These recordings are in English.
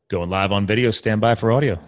Going live on video, stand by for audio.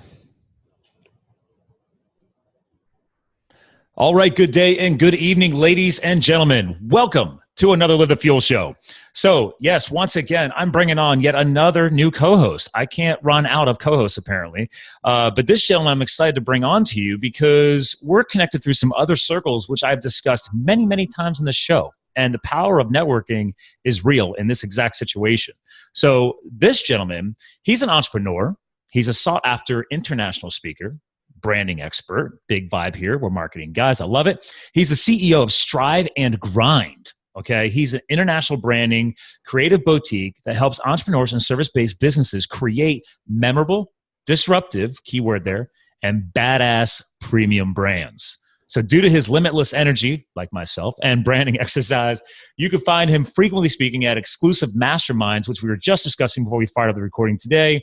All right, good day and good evening, ladies and gentlemen. Welcome to another Live the Fuel show. So, yes, once again, I'm bringing on yet another new co-host. I can't run out of co-hosts, apparently. But this gentleman I'm excited to bring on to you because we're connected through some other circles, which I've discussed many, many times in the show. And the power of networking is real in this exact situation. So this gentleman, he's an entrepreneur. He's a sought-after international speaker, branding expert, big vibe here. We're marketing guys. I love it. He's the CEO of Strive and Grind. Okay, he's an international branding creative boutique that helps entrepreneurs and service-based businesses create memorable, disruptive, keyword there, and badass premium brands. So due to his limitless energy, like myself, and branding exercise, you can find him frequently speaking at exclusive masterminds, which we were just discussing before we fired up the recording today,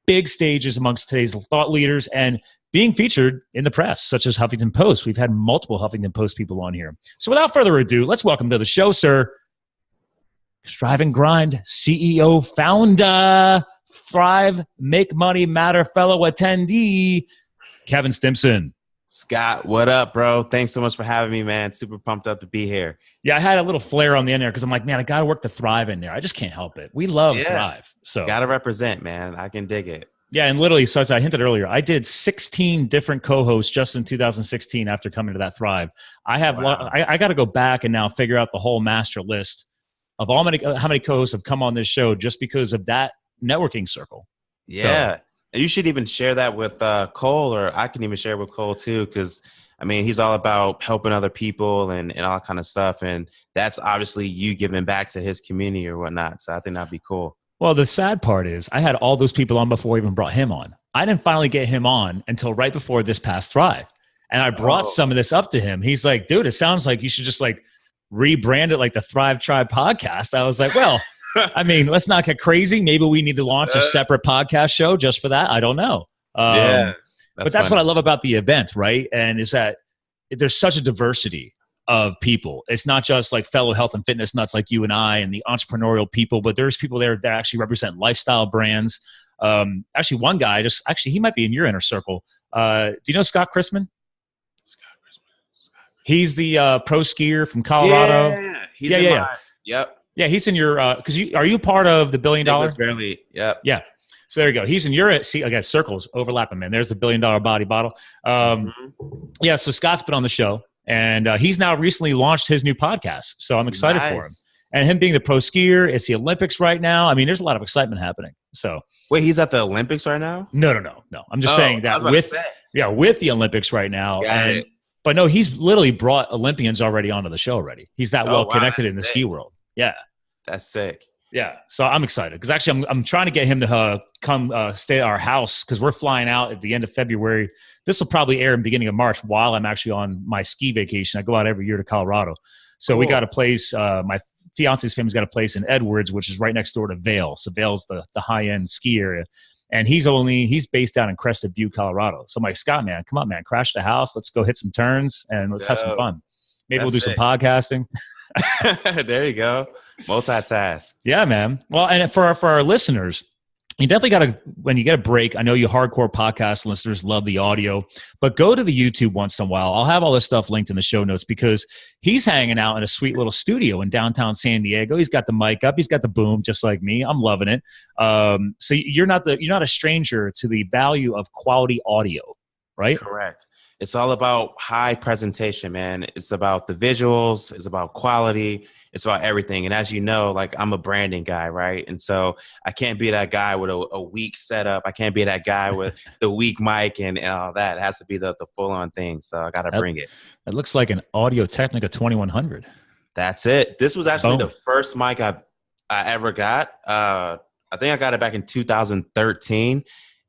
big stages amongst today's thought leaders, and being featured in the press, such as Huffington Post. We've had multiple Huffington Post people on here. So without further ado, let's welcome to the show, sir, Strive and Grind CEO, founder, Thrive, Make Money Matter fellow attendee, Kevin Stimpson. Scott, what up, bro? Thanks so much for having me, man. Super pumped up to be here. Yeah, I had a little flair on the end there because I'm like, man, I got to work the Thrive in there. I just can't help it. We love Thrive. So got to represent, man. I can dig it. Yeah, and literally, so as I hinted earlier, I did 16 different co-hosts just in 2016 after coming to that Thrive. I have, I got to go back and now figure out the whole master list of how many co-hosts have come on this show just because of that networking circle. Yeah. So, and you should even share that with Cole, or I can even share with Cole too, because I mean, he's all about helping other people and all that kind of stuff. And that's obviously you giving back to his community or whatnot. So I think that'd be cool. Well, the sad part is I had all those people on before I even brought him on. I didn't finally get him on until right before this past Thrive. And I brought some of this up to him. He's like, dude, it sounds like you should just like rebrand it like the Thrive Tribe podcast. I was like, well, I mean, let's not get crazy. Maybe we need to launch a separate podcast show just for that. I don't know. But that's what I love about the event, right? And is that there's such a diversity of people. It's not just like fellow health and fitness nuts like you and I and the entrepreneurial people, but there's people there that actually represent lifestyle brands. Actually, one guy he might be in your inner circle. Do you know Scott Chrisman? He's the pro skier from Colorado. Yeah. Yep. Yeah, he's in your because are you part of the $1 billion? Barely. Yep. Yeah. So there you go. He's in your circles overlapping, man. There's the $1 billion body bottle. Yeah. So Scott's been on the show. And he's now recently launched his new podcast. So I'm excited for him. And him being the pro skier, it's the Olympics right now. I mean, there's a lot of excitement happening. So wait, he's at the Olympics right now? No. I'm just saying that with the Olympics right now. But no, he's literally brought Olympians already onto the show already. He's that well connected in the ski world. Yeah. That's sick. Yeah, so I'm excited because actually I'm trying to get him to come stay at our house because we're flying out at the end of February. This will probably air in the beginning of March while I'm actually on my ski vacation. I go out every year to Colorado. So we got a place, my fiance's family's got a place in Edwards, which is right next door to Vail. So Vail's the high-end ski area. And he's based down in Crested Butte, Colorado. So I'm like, Scott, man, come on, man, crash the house. Let's go hit some turns and let's have some fun. Maybe we'll do some podcasting. There you go. Multitask. Yeah, man. Well, and for our listeners, you definitely got to, when you get a break, I know you hardcore podcast listeners love the audio, but go to the YouTube once in a while. I'll have all this stuff linked in the show notes because he's hanging out in a sweet little studio in downtown San Diego. He's got the mic up. He's got the boom just like me. I'm loving it. So you're not a stranger to the value of quality audio, right? Correct. It's all about high presentation, man. It's about the visuals. It's about quality. It's about everything. And as you know, like I'm a branding guy, right? And so I can't be that guy with a weak setup. I can't be that guy with the weak mic and all that. It has to be the full-on thing. So I got to bring it. It looks like an Audio-Technica 2100. That's it. This was actually the first mic I ever got. I think I got it back in 2013.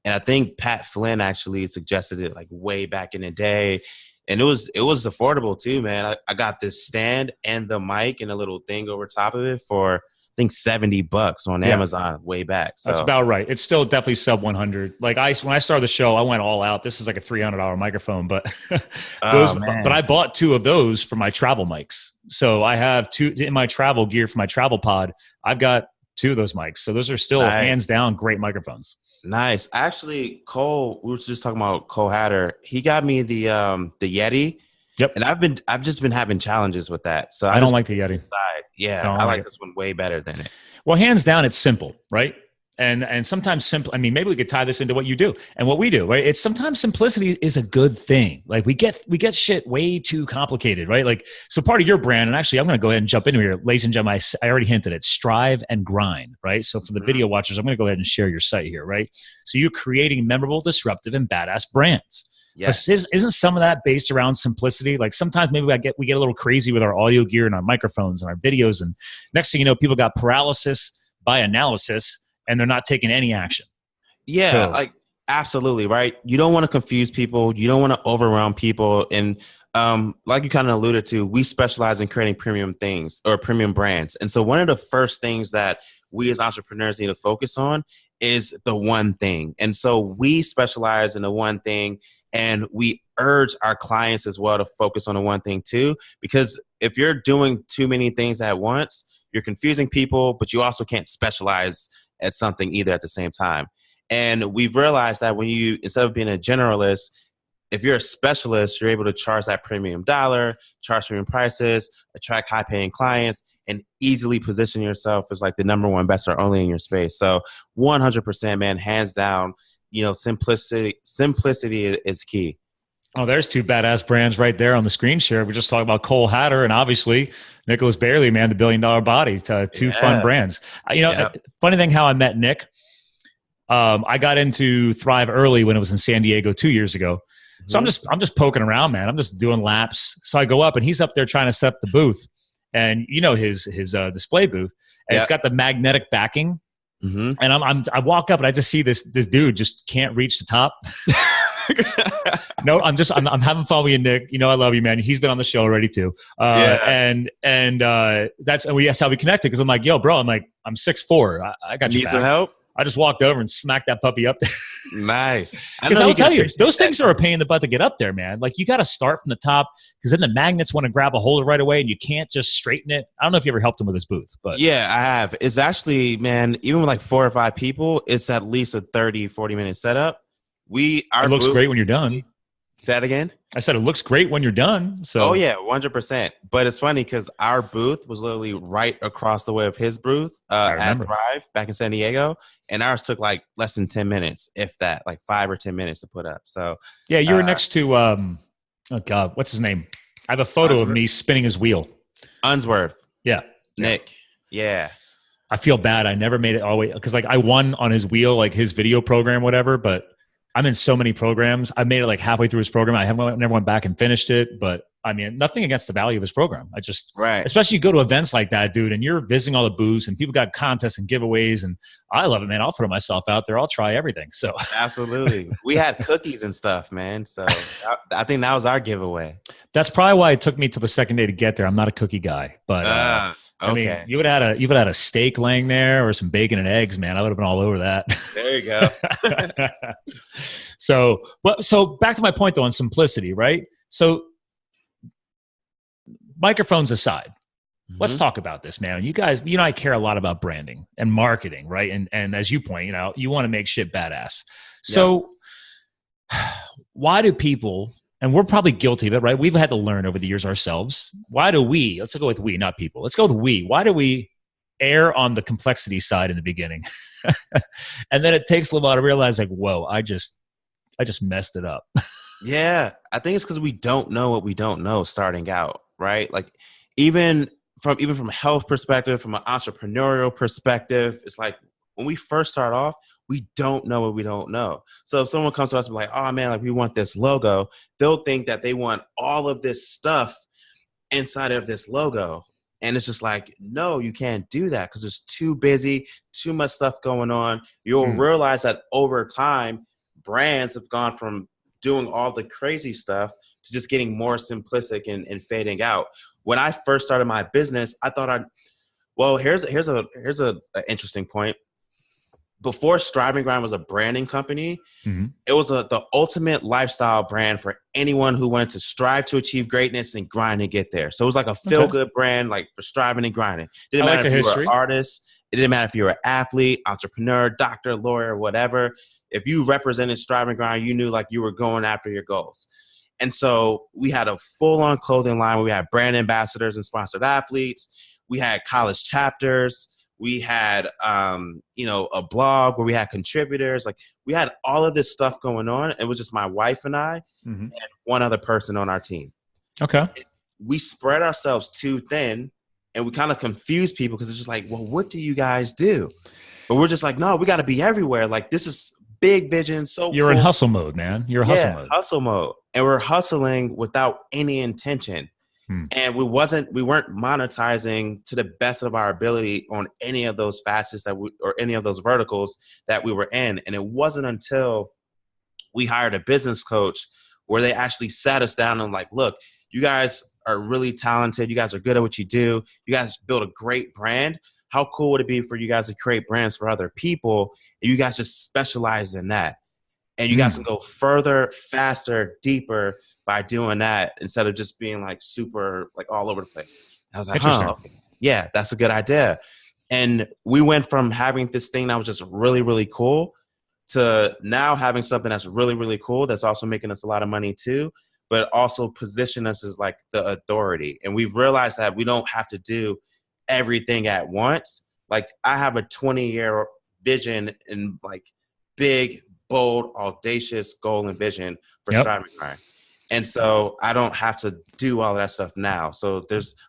And I think Pat Flynn actually suggested it like way back in the day. And it was affordable too, man. I got this stand and the mic and a little thing over top of it for I think $70 on Amazon way back. So that's about right. It's still definitely sub 100. Like when I started the show, I went all out. This is like a $300 microphone, but but I bought two of those for my travel mics. So I have two in my travel gear for my travel pod. I've got two of those mics. So those are still hands down great microphones. Nice. Actually, Cole, we were just talking about Cole Hatter. He got me the Yeti. Yep. And I've just been having challenges with that. So I don't like the Yeti. Yeah, I like this one way better than it. Well, hands down, it's simple, right? And sometimes simple. I mean, maybe we could tie this into what you do and what we do, right? It's sometimes simplicity is a good thing. Like we get shit way too complicated, right? Like, so part of your brand, and actually I'm going to go ahead and jump into here, ladies and gentlemen, I already hinted it, strive and grind, right? So for the video watchers, I'm going to go ahead and share your site here, right? So you're creating memorable, disruptive, and badass brands. Yes. But isn't some of that based around simplicity? Like sometimes maybe we get a little crazy with our audio gear and our microphones and our videos. And next thing you know, people got paralysis by analysis and they're not taking any action. Yeah, so, like absolutely, right? You don't want to confuse people. You don't want to overwhelm people. And like you kind of alluded to, we specialize in creating premium things or premium brands. And so one of the first things that we as entrepreneurs need to focus on is the one thing. And so we specialize in the one thing, and we urge our clients as well to focus on the one thing too, because if you're doing too many things at once, you're confusing people, but you also can't specialize at something either at the same time. And we've realized that when you, instead of being a generalist, if you're a specialist, you're able to charge that premium dollar, charge premium prices, attract high paying clients, and easily position yourself as like the number one investor only in your space. So 100%, man, hands down, you know, simplicity is key. Oh, there's two badass brands right there on the screen share. We just talked about Cole Hatter and obviously Nicholas Bailey, man, the $1 billion body. Two fun brands. You know, funny thing how I met Nick. I got into Thrive early when it was in San Diego 2 years ago. So I'm just poking around, man. I'm just doing laps. So I go up and he's up there trying to set up the booth, and you know his display booth, and it's got the magnetic backing. And I walk up and I just see this dude just can't reach the top. No, I'm having fun with you, Nick. You know I love you, man. He's been on the show already too. And that's how we connected, because I'm like, yo, bro, I'm 6'4". I got you. Need some help? I just walked over and smacked that puppy up there. Nice. Because I'll tell you, those things are a pain in the butt to get up there, man. Like you got to start from the top, because then the magnets want to grab a hold of it right away and you can't just straighten it. I don't know if you ever helped him with his booth, but yeah, I have. It's actually, man, even with like 4 or 5 people, it's at least a 30-40 minute setup. It looks great when you're done. Say that again? I said it looks great when you're done. So. Oh, yeah, 100%. But it's funny because our booth was literally right across the way of his booth at Thrive back in San Diego. And ours took like less than 10 minutes, if that, like 5 or 10 minutes to put up. So yeah, you were next to, oh God, what's his name? I have a photo of me spinning his wheel. Unsworth. Yeah. Nick. Yeah. I feel bad. I never made it all the way, because like I won on his wheel, like his video program, whatever, but I'm in so many programs. I made it like halfway through his program. I never went back and finished it, but I mean, nothing against the value of his program. I just, especially you go to events like that, dude, and you're visiting all the booths and people got contests and giveaways, and I love it, man. I'll throw myself out there. I'll try everything. So absolutely. We had cookies and stuff, man. So I think that was our giveaway. That's probably why it took me till the second day to get there. I'm not a cookie guy, but I mean, you would have had a steak laying there or some bacon and eggs, man. I would have been all over that. There you go. So back to my point though on simplicity, right? So microphones aside, let's talk about this, man. You guys, you know, I care a lot about branding and marketing, right? And as you point, you know, you want to make shit badass. So why do people, and we're probably guilty of it, right? We've had to learn over the years ourselves. Why do we, let's go with we, not people. Let's go with we. Why do we err on the complexity side in the beginning? And then it takes a little while to realize like, whoa, I just messed it up. Yeah. I think it's because we don't know what we don't know starting out, right? Like even from a health perspective, from an entrepreneurial perspective, it's like when we first start off, we don't know what we don't know. So if someone comes to us and be like, oh man, like we want this logo, they'll think that they want all of this stuff inside of this logo. And it's just like, no, you can't do that because it's too busy, too much stuff going on. You'll realize that over time, brands have gone from doing all the crazy stuff to just getting more simplistic and fading out. When I first started my business, I thought here's an interesting point. Before Strive and Grind was a branding company, it was the ultimate lifestyle brand for anyone who wanted to strive to achieve greatness and grind to get there. So it was like a feel-good brand, like for striving and grinding. Didn't matter if you were an artist, It didn't matter if you were an athlete, entrepreneur, doctor, lawyer, whatever. If you represented Strive and Grind, you knew like you were going after your goals. And so we had a full-on clothing line where we had brand ambassadors and sponsored athletes. We had college chapters. We had, a blog where we had contributors. Like we had all of this stuff going on. It was just my wife and I and one other person on our team. Okay. We spread ourselves too thin and we kind of confused people because it's just like, well, what do you guys do? But we're just like, no, we got to be everywhere. Like this is big vision. So you're in hustle mode, man. You're hustle mode. Hustle mode. And we're hustling without any intention. And we weren't monetizing to the best of our ability on any of those facets or any of those verticals that we were in. And it wasn't until we hired a business coach where they actually sat us down and like, look, you guys are really talented. You guys are good at what you do. You guys build a great brand. How cool would it be for you guys to create brands for other people? And you guys just specialize in that. And you guys can go further, faster, deeper by doing that instead of just being like super like all over the place. And I was like, yeah, that's a good idea. And we went from having this thing that was just really, really cool to now having something that's really, really cool that's also making us a lot of money too, but also position us as like the authority. And we've realized that we don't have to do everything at once. Like I have a 20-year vision and like big, bold, audacious goal and vision for Strive and Grind. And so I don't have to do all of that stuff now. So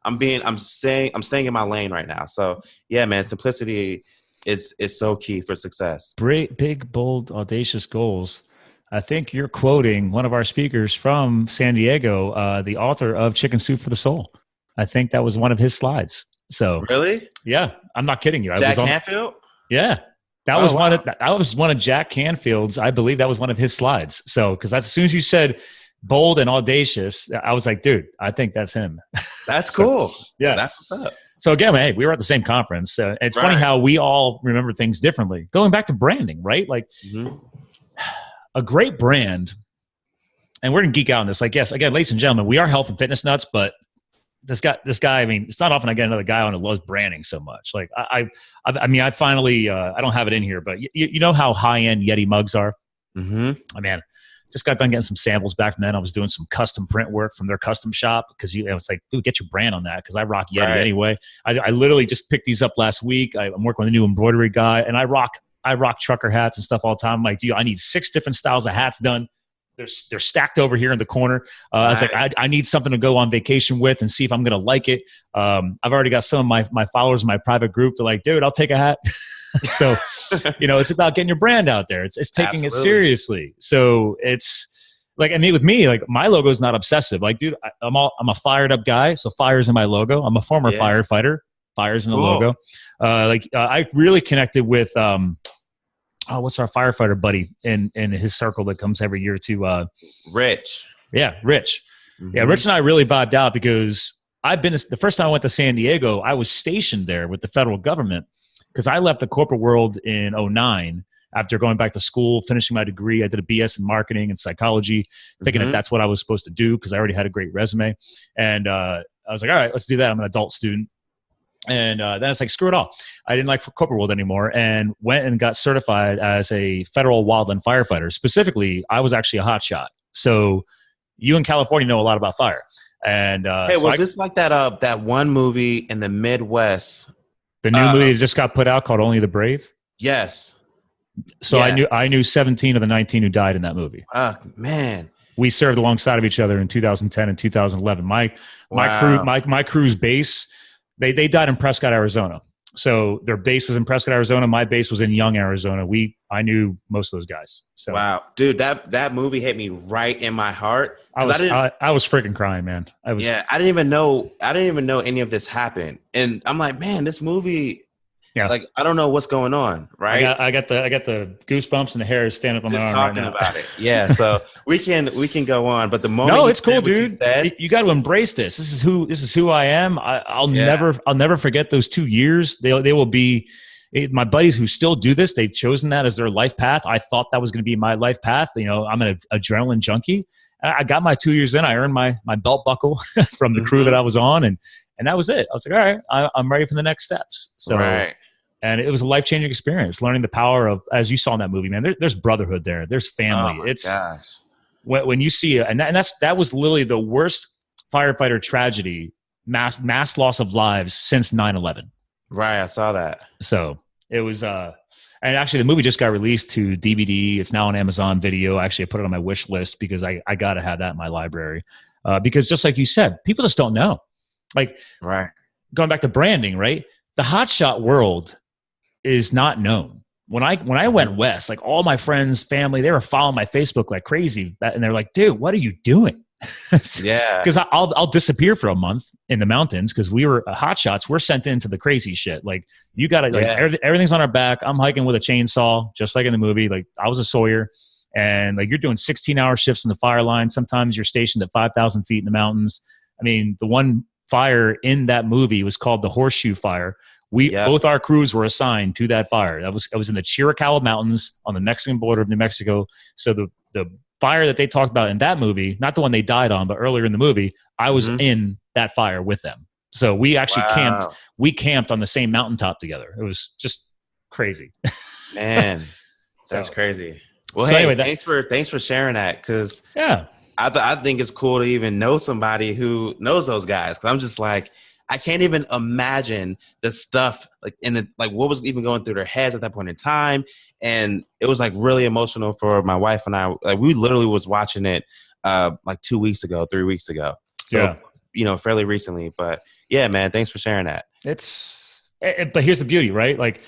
I'm staying in my lane right now. So yeah, man, simplicity is so key for success. Great, big, bold, audacious goals. I think you're quoting one of our speakers from San Diego, the author of Chicken Soup for the Soul. I think that was one of his slides. So really? Yeah, I'm not kidding you. Jack Canfield? Yeah. That was one of Jack Canfield's. I believe that was one of his slides. So, because as soon as you said bold and audacious, I was like, dude, I think that's him. That's cool. Yeah. That's what's up. So again, hey, we were at the same conference. It's funny how we all remember things differently. Going back to branding, right? Like a great brand, and we're going to geek out on this. Like, yes, again, ladies and gentlemen, we are health and fitness nuts, but this guy, I mean, it's not often I get another guy on who loves branding so much. Like I finally, I don't have it in here, but you know how high-end Yeti mugs are? I mean, just got done getting some samples back from them. I was doing some custom print work from their custom shop because it's like, dude, get your brand on that because I rock Yeti anyway. I literally just picked these up last week. I'm working with a new embroidery guy, and I rock trucker hats and stuff all the time. I'm like, dude, I need 6 different styles of hats done. They're stacked over here in the corner. I was like, I need something to go on vacation with and see if I'm going to like it. I've already got some of my followers in my private group. They're like, dude, I'll take a hat. So, it's about getting your brand out there. It's taking it seriously. So it's like, I mean, with me, like my logo is not obsessive. Like, dude, I'm a fired up guy. So fire's in my logo. I'm a former firefighter. Fire's in the logo. I really connected with, what's our firefighter buddy in his circle that comes every year to Rich. Yeah, Rich. Yeah, Rich and I really vibed out because the first time I went to San Diego, I was stationed there with the federal government because I left the corporate world in 2009 after going back to school, finishing my degree. I did a BS in marketing and psychology, thinking that that's what I was supposed to do because I already had a great resume. And I was like, all right, let's do that. I'm an adult student. And then it's like, screw it all. I didn't like corporate world anymore and went and got certified as a federal wildland firefighter. Specifically, I was actually a hot shot. So you in California know a lot about fire. And this like that one movie in the Midwest? The new movie that just got put out called Only the Brave? Yes. So I knew 17 of the 19 who died in that movie. Man. We served alongside of each other in 2010 and 2011. My crew's base, they died in Prescott, Arizona. So their base was in Prescott, Arizona. My base was in Young, Arizona. I knew most of those guys. So wow, dude, that movie hit me right in my heart. I was freaking crying, man. I didn't even know any of this happened, and I'm like, man, this movie. Yeah, like I don't know what's going on, right? I got the goosebumps and the hair is standing up on my arm right now. Just talking about it. Yeah, so we can go on, but the moment it's cool, dude. You got to embrace this. This is who I am. I'll never forget those 2 years. They will be my buddies who still do this. They've chosen that as their life path. I thought that was going to be my life path. I'm an adrenaline junkie. I got my 2 years in. I earned my belt buckle from the crew that I was on, and that was it. I was like, all right, I'm ready for the next steps. So. Right. And it was a life-changing experience, learning the power of, as you saw in that movie, man, there's brotherhood there. There's family. Oh my gosh. When you see it, and that was literally the worst firefighter tragedy, mass loss of lives since 9/11. Right. I saw that. So it was, and actually the movie just got released to DVD. It's now on Amazon Video. Actually, I put it on my wish list because I got to have that in my library. Because just like you said, people just don't know. Like, right. Going back to branding, right? The hotshot world is not known. When I went west, like all my friends, family, they were following my Facebook like crazy, and they're like, "Dude, what are you doing?" Yeah, because I'll disappear for a month in the mountains because we were hotshots. We're sent into the crazy shit. Like you got to like everything's on our back. I'm hiking with a chainsaw, just like in the movie. Like I was a Sawyer, and like you're doing 16-hour shifts in the fire line. Sometimes you're stationed at 5,000 feet in the mountains. I mean, the one fire in that movie was called the Horseshoe Fire. Both our crews were assigned to that fire. I was in the Chiricahua Mountains on the Mexican border of New Mexico. So the fire that they talked about in that movie, not the one they died on, but earlier in the movie, I was in that fire with them. So we actually camped. We camped on the same mountaintop together. It was just crazy. Man, that's crazy. Well, so hey, anyway, thanks for sharing that, because I think it's cool to even know somebody who knows those guys, because I'm just like, I can't even imagine the stuff like what was even going through their heads at that point in time. And it was like really emotional for my wife and I. Like we literally was watching it like 3 weeks ago. So, fairly recently. But yeah, man, thanks for sharing that. But here's the beauty, right? Like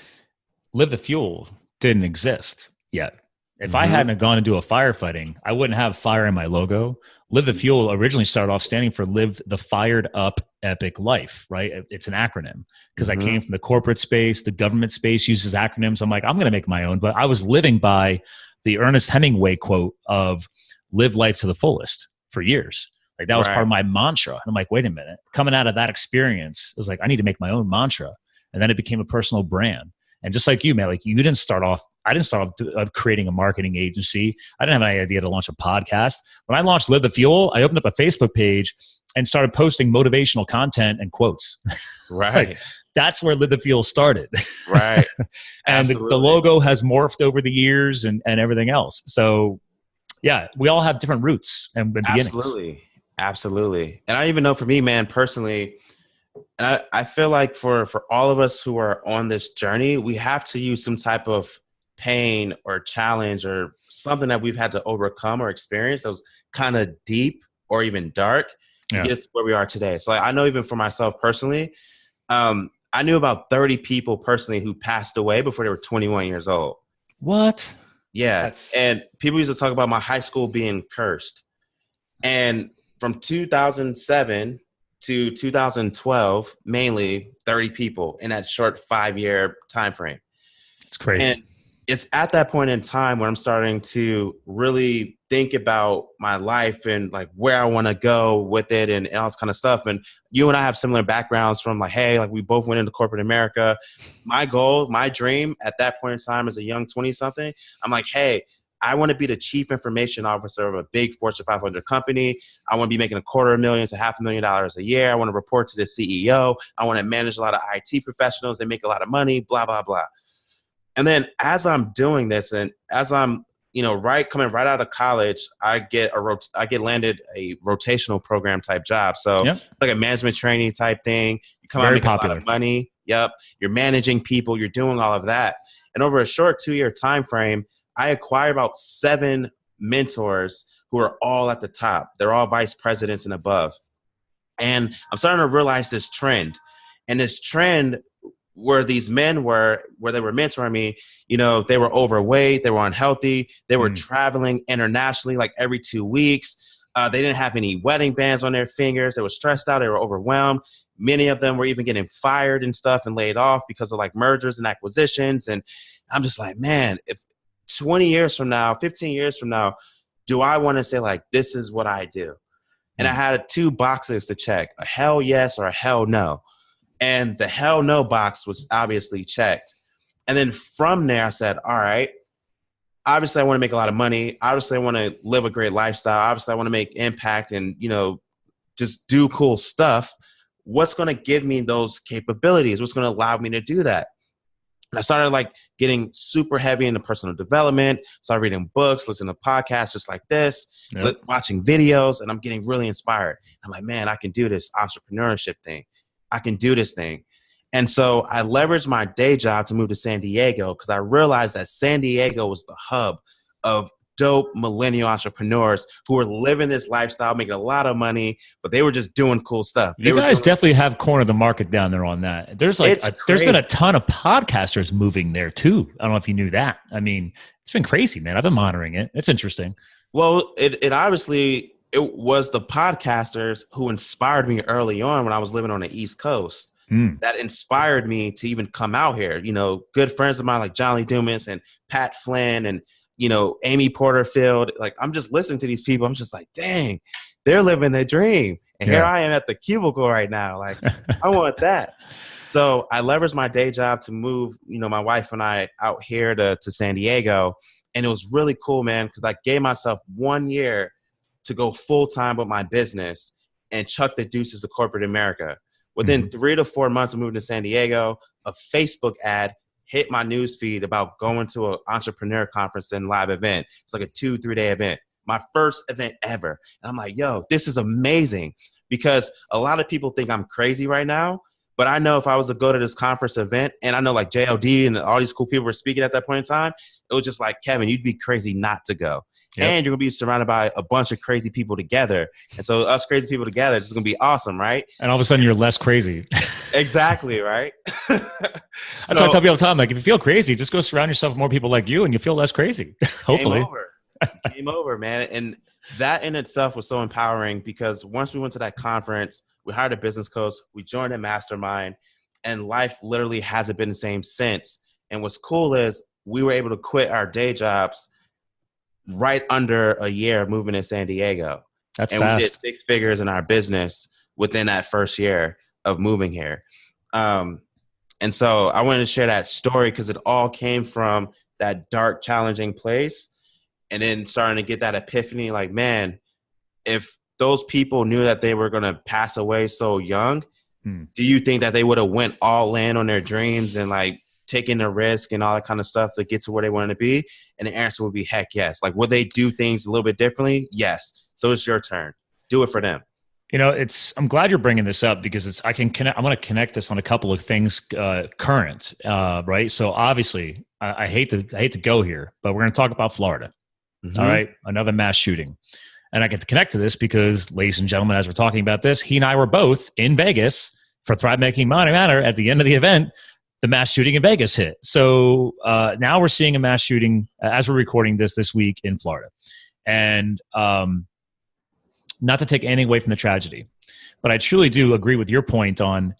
Live the Fuel didn't exist yet. If I hadn't gone and do a firefighting, I wouldn't have fire in my logo. Live the Fuel originally started off standing for Live the Fired Up Epic Life, right? It's an acronym because I came from the corporate space. The government space uses acronyms. I'm like, I'm going to make my own. But I was living by the Ernest Hemingway quote of live life to the fullest for years. Like that was part of my mantra. And I'm like, wait a minute. Coming out of that experience, I was like, I need to make my own mantra. And then it became a personal brand. And just like you, man, like I didn't start off creating a marketing agency. I didn't have any idea to launch a podcast. When I launched Live the Fuel, I opened up a Facebook page and started posting motivational content and quotes. Right. Like, that's where Live the Fuel started. Right. And the logo has morphed over the years and everything else. So yeah, we all have different roots and beginnings. Absolutely. And I even know for me, man, personally, and I feel like for all of us who are on this journey, we have to use some type of pain or challenge or something that we've had to overcome or experience that was kind of deep or even dark to get us where we are today. So I know even for myself personally, I knew about 30 people personally who passed away before they were 21 years old. What? Yeah. And people used to talk about my high school being cursed. And from 2007 to 2012, mainly 30 people in that short 5-year time frame. It's crazy. And it's at that point in time where I'm starting to really think about my life and like where I want to go with it and all this kind of stuff. And you and I have similar backgrounds from like, hey, like we both went into corporate America. My goal, my dream at that point in time as a young 20-something, I'm like, hey, I want to be the chief information officer of a big Fortune 500 company. I want to be making $250,000 to $500,000 a year. I want to report to the CEO. I want to manage a lot of IT professionals and make a lot of money, blah, blah, blah. And then as I'm doing this and as I'm, coming right out of college, I get landed a rotational program type job. So like a management training type thing. You come out, make a lot of money. Yep. You're managing people. You're doing all of that. And over a short 2-year time frame, I acquired about 7 mentors who are all at the top. They're all vice presidents and above. And I'm starting to realize this trend. And this trend where these men where they were mentoring me, they were overweight, they were unhealthy, they were traveling internationally like every 2 weeks. They didn't have any wedding bands on their fingers. They were stressed out. They were overwhelmed. Many of them were even getting fired and stuff and laid off because of like mergers and acquisitions. And I'm just like, man, if 20 years from now, 15 years from now, do I want to say like, this is what I do? And I had 2 boxes to check, a hell yes or a hell no. And the hell no box was obviously checked. And then from there, I said, all right, obviously I want to make a lot of money. Obviously I want to live a great lifestyle. Obviously I want to make impact and, just do cool stuff. What's going to give me those capabilities? What's going to allow me to do that? And I started like getting super heavy into personal development, started reading books, listening to podcasts just like this, watching videos, and I'm getting really inspired. I'm like, man, I can do this entrepreneurship thing. I can do this thing. And so I leveraged my day job to move to San Diego because I realized that San Diego was the hub of dope millennial entrepreneurs who were living this lifestyle, making a lot of money, but they were just doing cool stuff. You guys definitely have cornered the market down there on that. There's like there's been a ton of podcasters moving there too. I don't know if you knew that. I mean, it's been crazy, man. I've been monitoring it. It's interesting. Well, it obviously it was the podcasters who inspired me early on when I was living on the East Coast. That inspired me to even come out here. You know, good friends of mine like John Lee Dumas and Pat Flynn and, you know, Amy Porterfield. Like, I'm just listening to these people. I'm just like, dang, they're living their dream. And here I am at the cubicle right now. Like, I want that. So I leveraged my day job to move, you know, my wife and I out here to San Diego. And it was really cool, man, because I gave myself 1 year to go full time with my business and chuck the deuces to corporate America. Within 3 to 4 months of moving to San Diego, a Facebook ad hit my news feed about going to an entrepreneur conference and live event. It's like a 2-3 day event. My first event ever. And I'm like, yo, this is amazing, because a lot of people think I'm crazy right now. But I know if I was to go to this conference event, and I know like JLD and all these cool people were speaking at that point in time, it was just like, Kevin, you'd be crazy not to go. Yep. And you're going to be surrounded by a bunch of crazy people together. And so us crazy people together, it's going to be awesome, right? And all of a sudden you're less crazy. Exactly, right? That's what I tell people all the time. Like, if you feel crazy, just go surround yourself with more people like you and you feel less crazy. Hopefully. Game over, man. And that in itself was so empowering, because once we went to that conference, we hired a business coach, we joined a mastermind, and life literally hasn't been the same since. And what's cool is we were able to quit our day jobs right under a year of moving to San Diego. That's and fast. We did 6 figures in our business within that first year of moving here. And so I wanted to share that story because it all came from that dark, challenging place. And then starting to get that epiphany, like, man, if those people knew that they were going to pass away so young, do you think that they would have went all in on their dreams and like taking the risk and all that kind of stuff to get to where they wanted to be? And the answer would be heck yes. Like, would they do things a little bit differently? Yes. So it's your turn. Do it for them. You know, I'm glad you're bringing this up, because I'm going to connect this on a couple of things current, right? So obviously I hate to go here, but we're going to talk about Florida. All right. Another mass shooting. And I get to connect to this because, ladies and gentlemen, as we're talking about this, he and I were both in Vegas for Thrive Making Money Matter. At the end of the event, the mass shooting in Vegas hit. So now we're seeing a mass shooting as we're recording this week in Florida. And not to take anything away from the tragedy, but I truly do agree with your point on,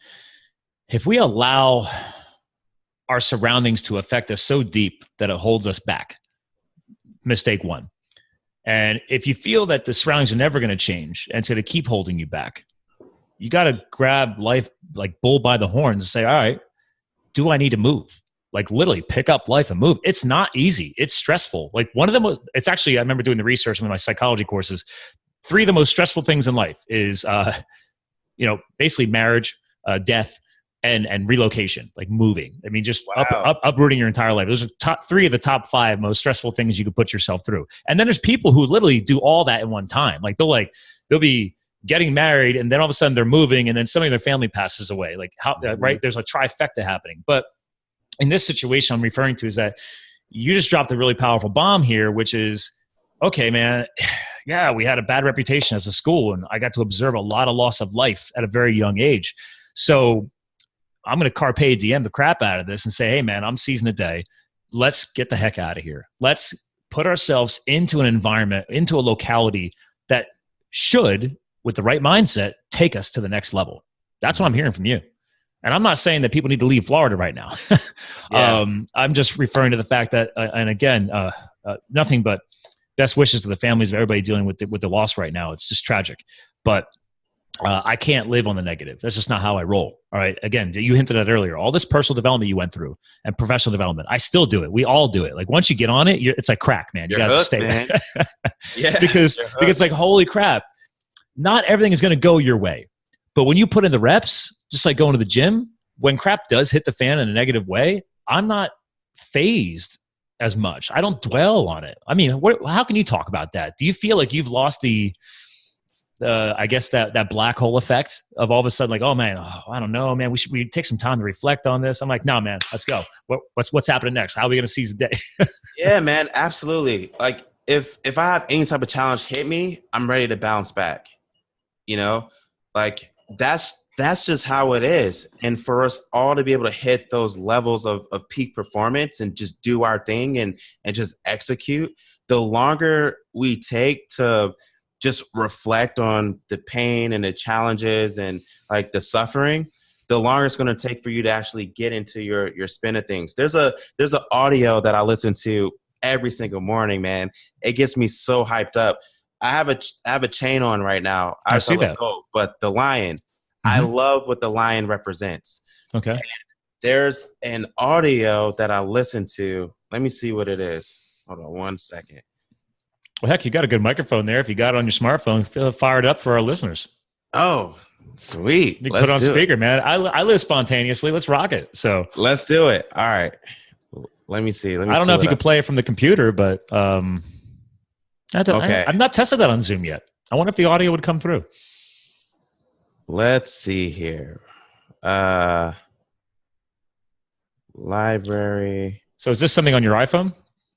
if we allow our surroundings to affect us so deep that it holds us back, mistake one. And if you feel that the surroundings are never going to change and it's going to keep holding you back, you got to grab life like bull by the horns and say, all right, do I need to move? Like, literally pick up life and move. It's not easy. It's stressful. Like, one of them was, it's actually, I remember doing the research in my psychology courses. 3 of the most stressful things in life is, basically marriage, death, and relocation, like moving. I mean, just uprooting your entire life. Those are top 3 of the top 5 most stressful things you could put yourself through. And then there's people who literally do all that in one time. Like, they'll be getting married, and then all of a sudden they're moving, and then somebody in their family passes away. Like, how, right? There's a trifecta happening. But in this situation I'm referring to is that you just dropped a really powerful bomb here, which is, okay, man, yeah, we had a bad reputation as a school, and I got to observe a lot of loss of life at a very young age. So I'm going to carpe diem the crap out of this and say, hey, man, I'm seizing the day. Let's get the heck out of here. Let's put ourselves into an environment, into a locality that should, with the right mindset, take us to the next level. That's what I'm hearing from you. And I'm not saying that people need to leave Florida right now. I'm just referring to the fact that, and again, nothing but best wishes to the families of everybody dealing with the loss right now. It's just tragic. But I can't live on the negative. That's just not how I roll. All right. Again, you hinted at earlier, all this personal development you went through and professional development. I still do it. We all do it. Like, once you get on it, it's like crack, man. You got to stay. Man. Yeah, because it's like, holy crap. Not everything is going to go your way. But when you put in the reps, just like going to the gym, when crap does hit the fan in a negative way, I'm not phased as much. I don't dwell on it. I mean, how can you talk about that? Do you feel like you've lost I guess that black hole effect of all of a sudden, like, oh man, I don't know, man, we take some time to reflect on this. I'm like, no, man, let's go. What's happening next? How are we going to seize the day? Yeah, man, absolutely. Like if I have any type of challenge hit me, I'm ready to bounce back. You know, like that's just how it is. And for us all to be able to hit those levels of peak performance and just do our thing and just execute, the longer we take to just reflect on the pain and the challenges and like the suffering, the longer it's going to take for you to actually get into your spin of things. There's an audio that I listen to every single morning, man. It gets me so hyped up. I have a chain on right now. I see that. But the lion, I love what the lion represents. Okay. And there's an audio that I listen to. Let me see what it is. Hold on 1 second. Well, heck, you got a good microphone there. If you got it on your smartphone, fire it up for our listeners. Oh, sweet. You can put it on speaker, man. I live spontaneously. Let's rock it. So let's do it. All right. Let me see. I don't know if you could play it from the computer, but okay. I've not tested that on Zoom yet. I wonder if the audio would come through. Let's see here. Library. So is this something on your iPhone?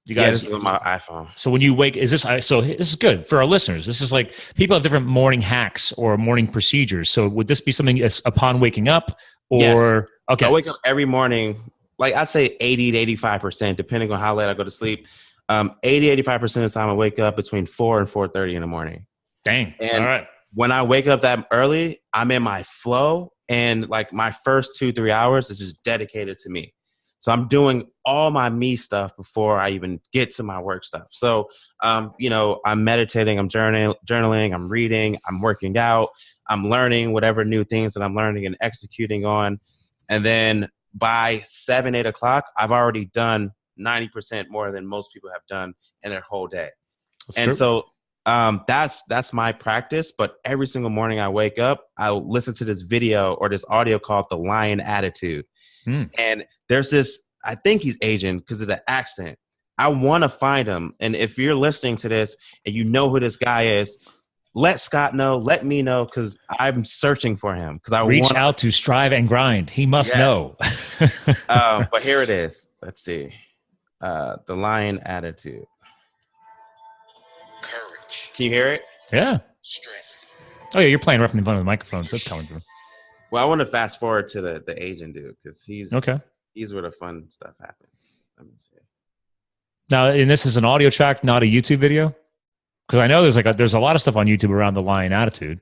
You guys, yeah, this is on my iPhone. So when you wake, so this is good for our listeners. This is like people have different morning hacks or morning procedures. So would this be something upon waking up or? Yes. Okay. I wake up every morning, like I'd say 80 to 85%, depending on how late I go to sleep. 85% of the time I wake up between 4 and 4:30 in the morning. Dang. And all right. When I wake up that early, I'm in my flow, and like my first 2-3 hours is just dedicated to me. So I'm doing all my me stuff before I even get to my work stuff. So, you know, I'm meditating, I'm journaling, I'm reading, I'm working out, I'm learning whatever new things that I'm learning and executing on. And then by 7-8 o'clock, I've already done 90% more than most people have done in their whole day. That's and true. So that's my practice. But every single morning I wake up, I'll listen to this video or this audio called The Lion Attitude. And there's this, I think he's Asian because of the accent. I want to find him. And if you're listening to this and you know who this guy is, let Scott know, let me know, because I'm searching for him. Because I reach out to Strive and Grind. He must know. But here it is. Let's see. The Lion Attitude. Courage. Can you hear it? Yeah. Strength. Oh yeah, you're playing right from the front of the microphone, so it's coming through. Well, I want to fast forward to the Asian dude because he's where the fun stuff happens. Let me see. Now, and this is an audio track, not a YouTube video, because I know there's a lot of stuff on YouTube around the lion attitude.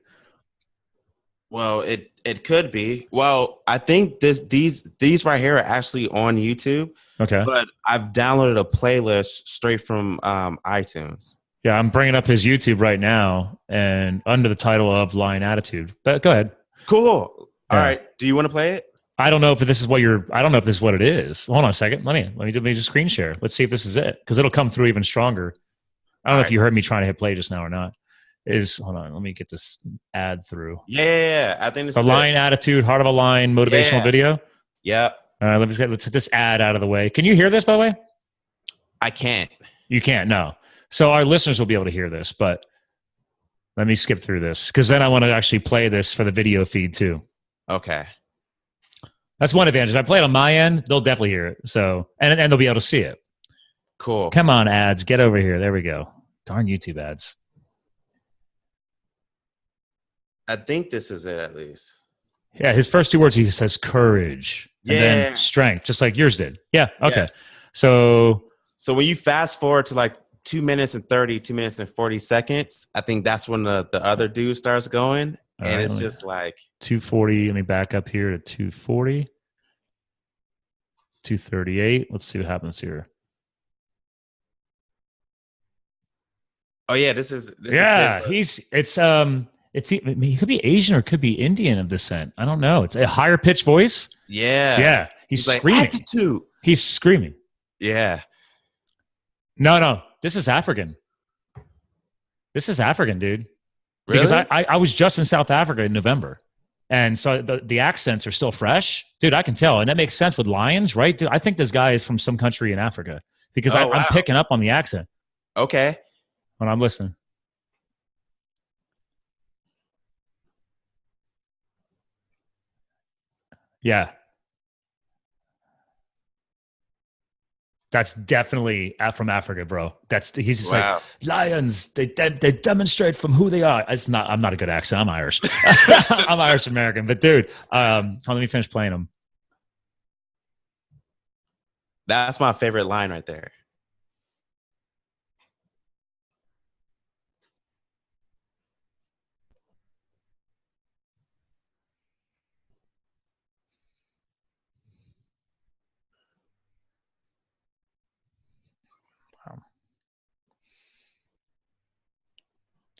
Well, it could be. Well, I think these right here are actually on YouTube. Okay. But I've downloaded a playlist straight from iTunes. Yeah, I'm bringing up his YouTube right now, and under the title of Lion Attitude. But go ahead. Cool. All right. Do you want to play it? I don't know if this is what I don't know if this is what it is. Hold on a second. Let me just screen share. Let's see if this is it, because it'll come through even stronger. I don't know if you heard me trying to hit play just now or not. Hold on. Let me get this ad through. Yeah. I think this is the Lion Attitude, Heart of a Lion motivational video. Yep. All right. Let's get this ad out of the way. Can you hear this, by the way? I can't. You can't. No. So our listeners will be able to hear this, but let me skip through this because then I want to actually play this for the video feed too. Okay. That's one advantage. If I play it on my end, they'll definitely hear it. So, and they'll be able to see it. Cool. Come on, ads. Get over here. There we go. Darn YouTube ads. I think this is it at least. Yeah. His first two words, he says courage. And then strength, just like yours did. Yeah. Okay. Yes. So when you fast forward to like 2 minutes and 30, 2 minutes and 40 seconds, I think that's when the other dude starts going. And right, it's just like 240. Let me back up here to 240, 238. Let's see what happens here. Oh yeah, this is he could be Asian or could be Indian of descent. I don't know. It's a higher pitched voice. Yeah. Yeah. He's screaming. Like, attitude. He's screaming. Yeah. No. This is African. This is African, dude. Really? Because I was just in South Africa in November. And so the accents are still fresh. Dude, I can tell. And that makes sense with lions, right? Dude, I think this guy is from some country in Africa because Oh, I'm wow. picking up on the accent Okay. when I'm listening. Yeah. That's definitely from Africa, bro. He's just like Wow. lions. They demonstrate from who they are. It's not. I'm not a good accent. I'm Irish. I'm Irish American. But dude, let me finish playing them. That's my favorite line right there.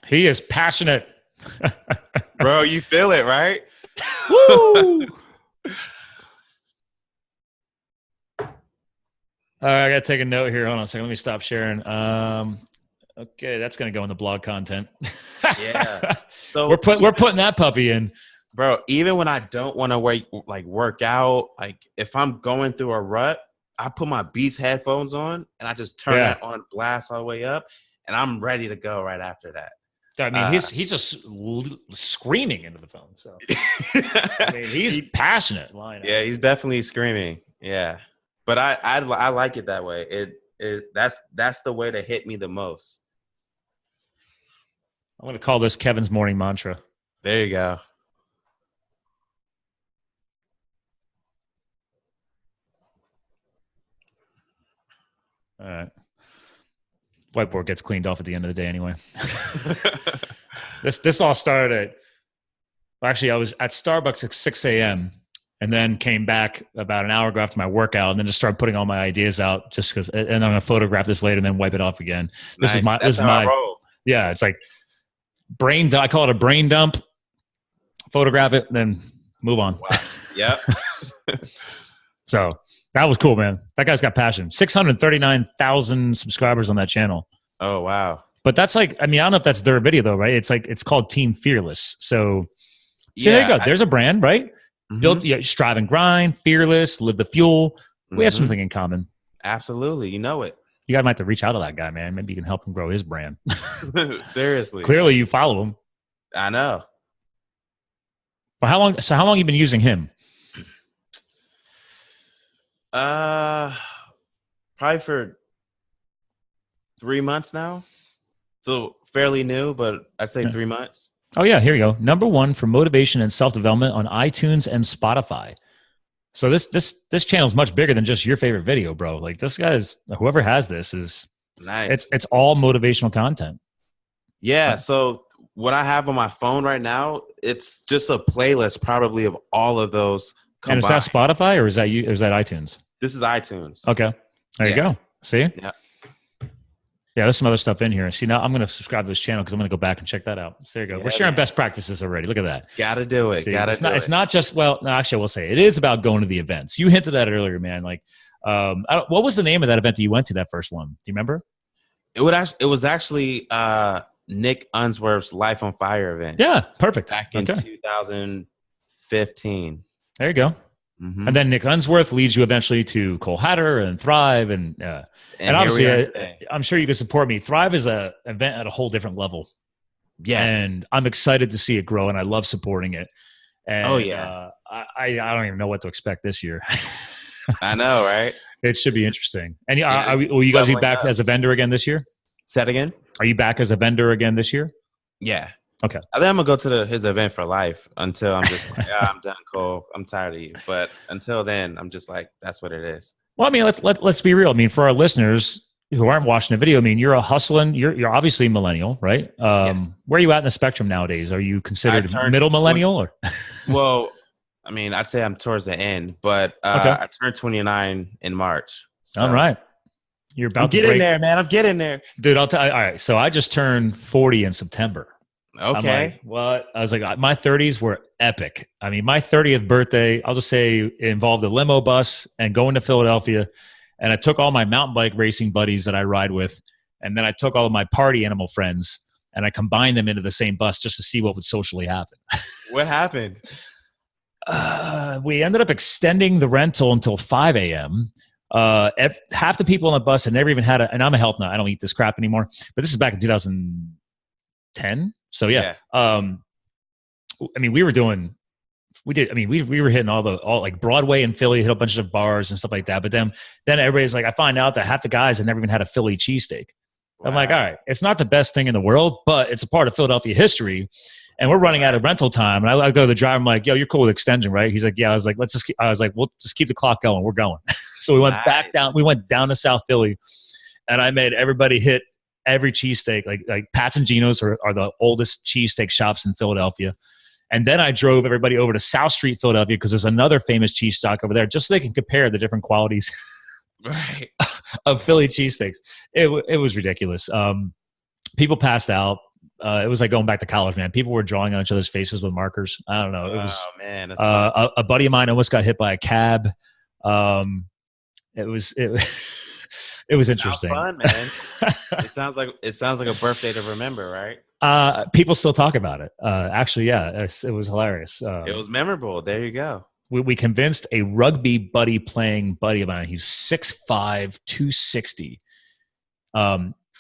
He is passionate. Bro, you feel it, right? Woo! All right, I got to take a note here. Hold on a second. Let me stop sharing. Okay, that's going to go in the blog content. Yeah. So we're putting that puppy in. Bro, even when I don't want to work out, like if I'm going through a rut, I put my Beats headphones on and I just turn that on blast all the way up, and I'm ready to go right after that. I mean, he's just screaming into the phone. So I mean, he's passionate. Yeah, he's definitely screaming. Yeah, but I like it that way. That's the way to hit me the most. I'm going to call this Kevin's morning mantra. There you go. All right. Whiteboard gets cleaned off at the end of the day anyway. This all started actually, I was at Starbucks at 6 a.m. and then came back about an hour ago after my workout and then just started putting all my ideas out just because, and I'm going to photograph this later and then wipe it off again. This is my roll. Yeah, it's like I call it a brain dump, photograph it, then move on. Wow. Yep. So that was cool, man. That guy's got passion. 639,000 subscribers on that channel. Oh, wow. But that's like, I mean, I don't know if that's their video though, right? It's called Team Fearless. So there you go. There's a brand, right? Mm-hmm. Built, strive and grind, fearless, live the fuel. We have something in common. Absolutely. You know it. You guys might have to reach out to that guy, man. Maybe you can help him grow his brand. Seriously. Clearly you follow him. I know. But how long have you been using him? Probably for 3 months now. So fairly new, but I'd say 3 months. Oh yeah, here you go. #1 for motivation and self-development on iTunes and Spotify. So this channel is much bigger than just your favorite video, bro. Like this guy's, whoever has this is nice. It's all motivational content. Yeah. So what I have on my phone right now, it's just a playlist probably of all of those combined. And is that Spotify or is that you? Or is that iTunes? This is iTunes. Okay. There you go. See? Yeah. Yeah, there's some other stuff in here. See, now I'm going to subscribe to this channel because I'm going to go back and check that out. So there you go. Yeah, we're sharing best practices already. Look at that. Gotta do it. See, it's not just, well, no, actually, I will say it is about going to the events. You hinted at it earlier, man. Like, what was the name of that event that you went to, that first one? Do you remember? It was actually Nick Unsworth's Life on Fire event. Yeah, perfect. Back in 2015. There you go. Mm-hmm. And then Nick Unsworth leads you eventually to Cole Hatter and Thrive. And obviously, I'm sure you can support me. Thrive is an event at a whole different level. Yes. And I'm excited to see it grow, and I love supporting it. And, I don't even know what to expect this year. I know, right? It should be interesting. And will you guys be back as a vendor again this year? Say that again? Are you back as a vendor again this year? Yeah. Okay. I think I'm gonna go to his event for life until I'm just like, I'm done, Cole. I'm tired of you. But until then, I'm just like, that's what it is. Well, I mean, let's be real. I mean, for our listeners who aren't watching the video, I mean, you're you're obviously millennial, right? Yes. Where are you at in the spectrum nowadays? Are you considered middle millennial or? Well, I mean, I'd say I'm towards the end, but I turned 29 in March. So. All right. You're about to get in there, man. I'm getting there. Dude, I'll tell you. All right. So I just turned 40 in September. Okay. I was like, my 30s were epic. I mean, my 30th birthday, I'll just say, it involved a limo bus and going to Philadelphia. And I took all my mountain bike racing buddies that I ride with. And then I took all of my party animal friends and I combined them into the same bus just to see what would socially happen. What happened? We ended up extending the rental until 5 a.m. Half the people on the bus had never even had and I'm a health nut. I don't eat this crap anymore. But this is back in 2010. So yeah. I mean, we were hitting all like Broadway and Philly, hit a bunch of bars and stuff like that. But then everybody's like, I find out that half the guys had never even had a Philly cheesesteak. Wow. I'm like, all right, it's not the best thing in the world, but it's a part of Philadelphia history. And we're running out of rental time. And I go to the driver, I'm like, yo, you're cool with extension, right? He's like, yeah. I was like, we'll just keep the clock going. We're going. So we went back down. We went down to South Philly, and I made everybody hit every cheesesteak. Like Pat's and Geno's are the oldest cheesesteak shops in Philadelphia. And then I drove everybody over to South Street, Philadelphia, because there's another famous cheese stock over there, just so they can compare the different qualities of Philly cheesesteaks. It was ridiculous. People passed out. It was like going back to college, man. People were drawing on each other's faces with markers. I don't know. It was, man, that's a buddy of mine almost got hit by a cab. It was interesting. Fun, man. It sounds like a birthday to remember, right? People still talk about it. Actually, yeah, it was hilarious. It was memorable. There you go. We convinced a rugby playing buddy of mine. He's 6'5", 260.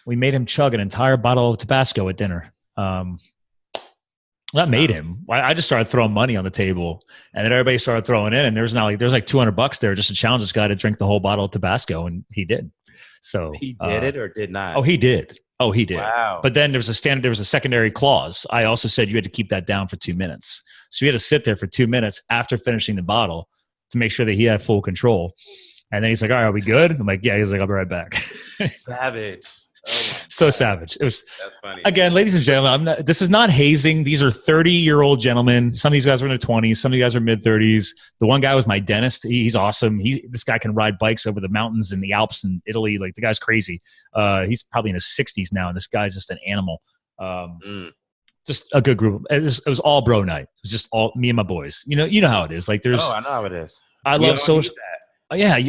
We made him chug an entire bottle of Tabasco at dinner. That made him. I just started throwing money on the table, and then everybody started throwing in, and there's like $200 there just to challenge this guy to drink the whole bottle of Tabasco, and he did. So he did it or did not? Oh, he did. Wow. But then there was a secondary clause. I also said you had to keep that down for 2 minutes. So you had to sit there for 2 minutes after finishing the bottle to make sure that he had full control. And then he's like, all right, are we good? I'm like, yeah. He's like, I'll be right back. Savage. Oh so savage. That's funny. Again, ladies and gentlemen, this is not hazing. These are 30-year-old gentlemen. Some of these guys are in their 20s. Some of these guys are mid-30s. The one guy was my dentist. He's awesome. This guy can ride bikes over the mountains in the Alps in Italy. Like, the guy's crazy. He's probably in his 60s now, and this guy's just an animal. Just a good group. It was all bro night. It was just all me and my boys. You know how it is. Like, there's. Oh, I know how it is. I love social. Yeah.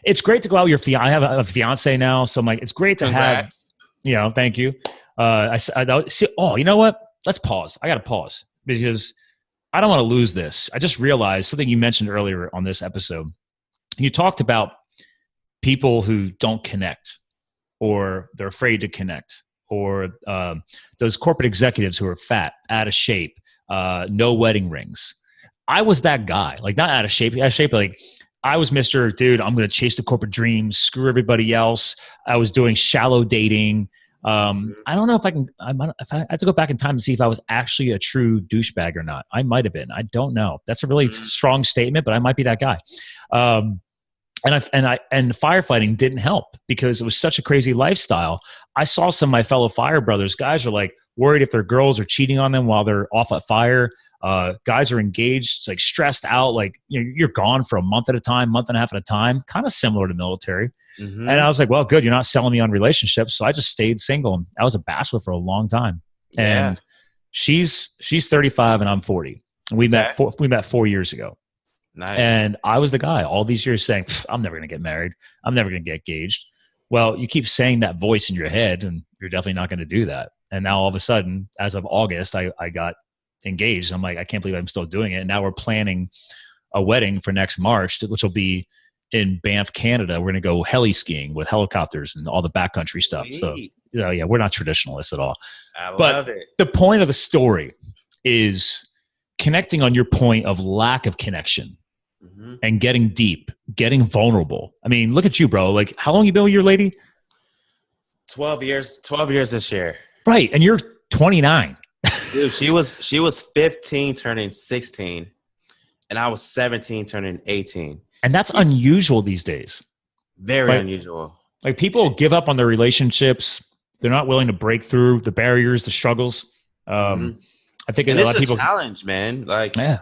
It's great to go out with your fiance. I have a fiance now, so I'm like, it's great to have. Thank you. You know what? Let's pause. I got to pause because I don't want to lose this. I just realized something you mentioned earlier on this episode. You talked about people who don't connect, or they're afraid to connect, or those corporate executives who are fat, out of shape, no wedding rings. I was that guy. Like, not out of shape, like. I was Mr. Dude, I'm going to chase the corporate dreams, screw everybody else. I was doing shallow dating. I don't know if if I had to go back in time to see if I was actually a true douchebag or not. I might have been. I don't know. That's a really strong statement, but I might be that guy. And firefighting didn't help because it was such a crazy lifestyle. I saw some of my fellow fire brothers. Guys are like worried if their girls are cheating on them while they're off at fire. Guys are engaged, like stressed out, like you're gone for a month at a time, month and a half at a time, kind of similar to military. And I was like, well, good, you're not selling me on relationships. So I just stayed single. And I was a bachelor for a long time. Yeah. And she's 35 and I'm 40. We met 4 years ago. Nice. And I was the guy all these years saying, I'm never going to get married. I'm never going to get engaged. Well, you keep saying that voice in your head and you're definitely not going to do that. And now all of a sudden, as of August, I got engaged. I'm like, I can't believe I'm still doing it. And now we're planning a wedding for next March, which will be in Banff, Canada. We're going to go heli skiing with helicopters and all the backcountry stuff. So, yeah, we're not traditionalists at all. I love it. The point of the story is connecting on your point of lack of connection and getting deep, getting vulnerable. I mean, look at you, bro. Like, how long you been with your lady? 12 years this year. Right. And you're 29. Dude, she was 15 turning 16 and I was 17 turning 18. And that's unusual these days. Very unusual. Like, people give up on their relationships. They're not willing to break through the barriers, the struggles. I think and a lot of people challenge, man. Like, yeah,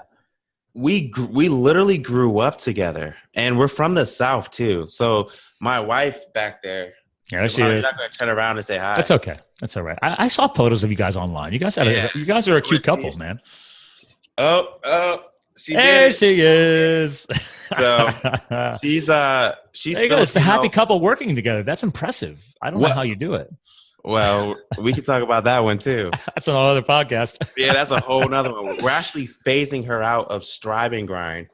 we literally grew up together, and we're from the South too. So my wife back there, yeah, she is. You're not going to turn around and say hi. That's okay. That's all right. I saw photos of you guys online. You guys you guys are a cute couple, man. Oh, she there did. She is. So she's there you go. It's the happy couple working together. That's impressive. I don't know how you do it. Well, we could talk about that one too. That's on another podcast. Yeah, that's a whole nother one. We're actually phasing her out of Strive and Grind,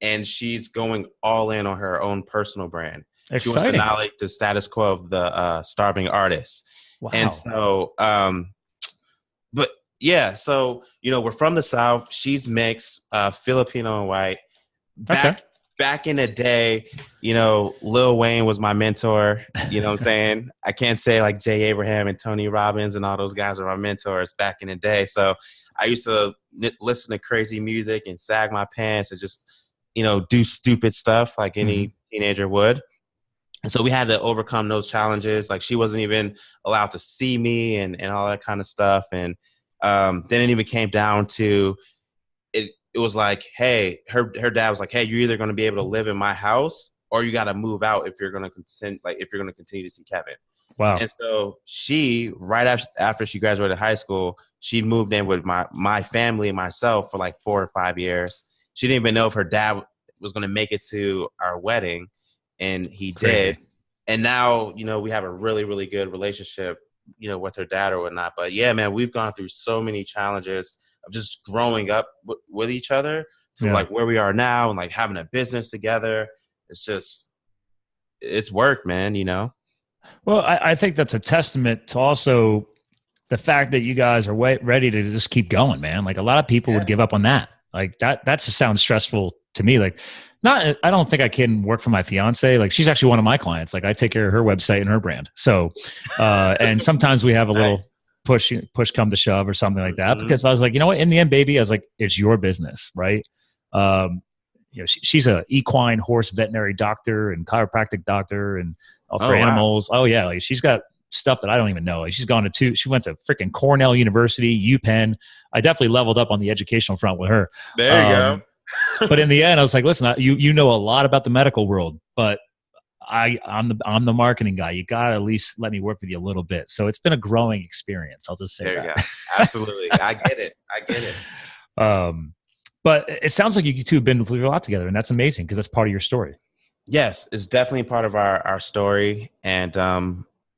and she's going all in on her own personal brand. Exciting. She wants to annihilate the status quo of the starving artists. Wow. And so, but yeah, so, we're from the South. She's mixed, Filipino and white. Back in the day, Lil Wayne was my mentor. You know what I'm saying? I can't say like Jay Abraham and Tony Robbins and all those guys were my mentors back in the day. So I used to listen to crazy music and sag my pants and just, do stupid stuff like any teenager would. And so we had to overcome those challenges. Like she wasn't even allowed to see me and all that kind of stuff. And then it even came down to it was like, hey, her dad was like, hey, you're either going to be able to live in my house or you got to move out if you're going to continue to see Kevin. Wow. And so she, right after she graduated high school, she moved in with my family and myself for like 4 or 5 years. She didn't even know if her dad was going to make it to our wedding, and he did. And now, we have a really, really good relationship, with her dad or whatnot. But yeah, man, we've gone through so many challenges of just growing up with each other to like where we are now and like having a business together. It's work, man, Well, I think that's a testament to also the fact that you guys are ready to just keep going, man. Like a lot of people would give up on that. Like that sounds stressful to me. Like I don't think I can work for my fiance. Like she's actually one of my clients. Like I take care of her website and her brand. So, and sometimes we have a little push come to shove or something like that. Because I was like, you know what, in the end, baby, I was like, it's your business. Right. She's a equine horse veterinary doctor and chiropractic doctor and for animals. Wow. Oh yeah. Like she's got stuff that I don't even know. Like she went to freaking Cornell University, UPenn. I definitely leveled up on the educational front with her. There you go. But in the end, I was like, listen, you know a lot about the medical world, but I'm the marketing guy. You got to at least let me work with you a little bit. So it's been a growing experience. I'll just say there that. You go. Absolutely. I get it. But it sounds like you two have been through a lot together, and that's amazing because that's part of your story. Yes, it's definitely part of our story. And,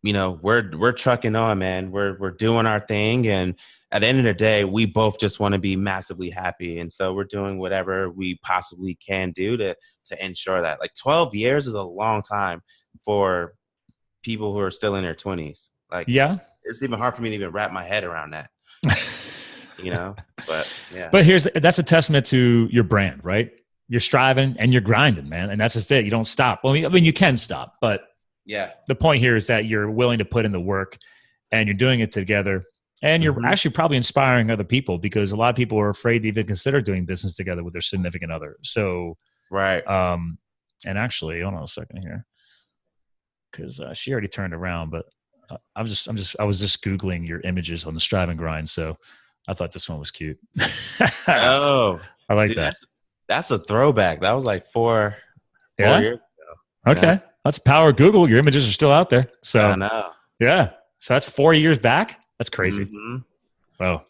we're trucking on, man. We're doing our thing. And at the end of the day, we both just want to be massively happy. And so we're doing whatever we possibly can do to ensure that. Like 12 years is a long time for people who are still in their 20s. Like, yeah, it's even hard for me to even wrap my head around that. But yeah. But that's a testament to your brand, right? You're striving and you're grinding, man. And that's just it. You don't stop. Well, I mean, you can stop, but yeah, the point here is that you're willing to put in the work and you're doing it together. And you're actually probably inspiring other people because a lot of people are afraid to even consider doing business together with their significant other. So, right. And actually, hold on a second here, because she already turned around. But I was just Googling your images on the Strive and Grind. So I thought this one was cute. Oh, I like that. That's a throwback. That was like 4 years ago. Okay, yeah. That's power of Google. Your images are still out there. So I know. Yeah. So that's 4 years back. That's crazy. Mm-hmm. Wow.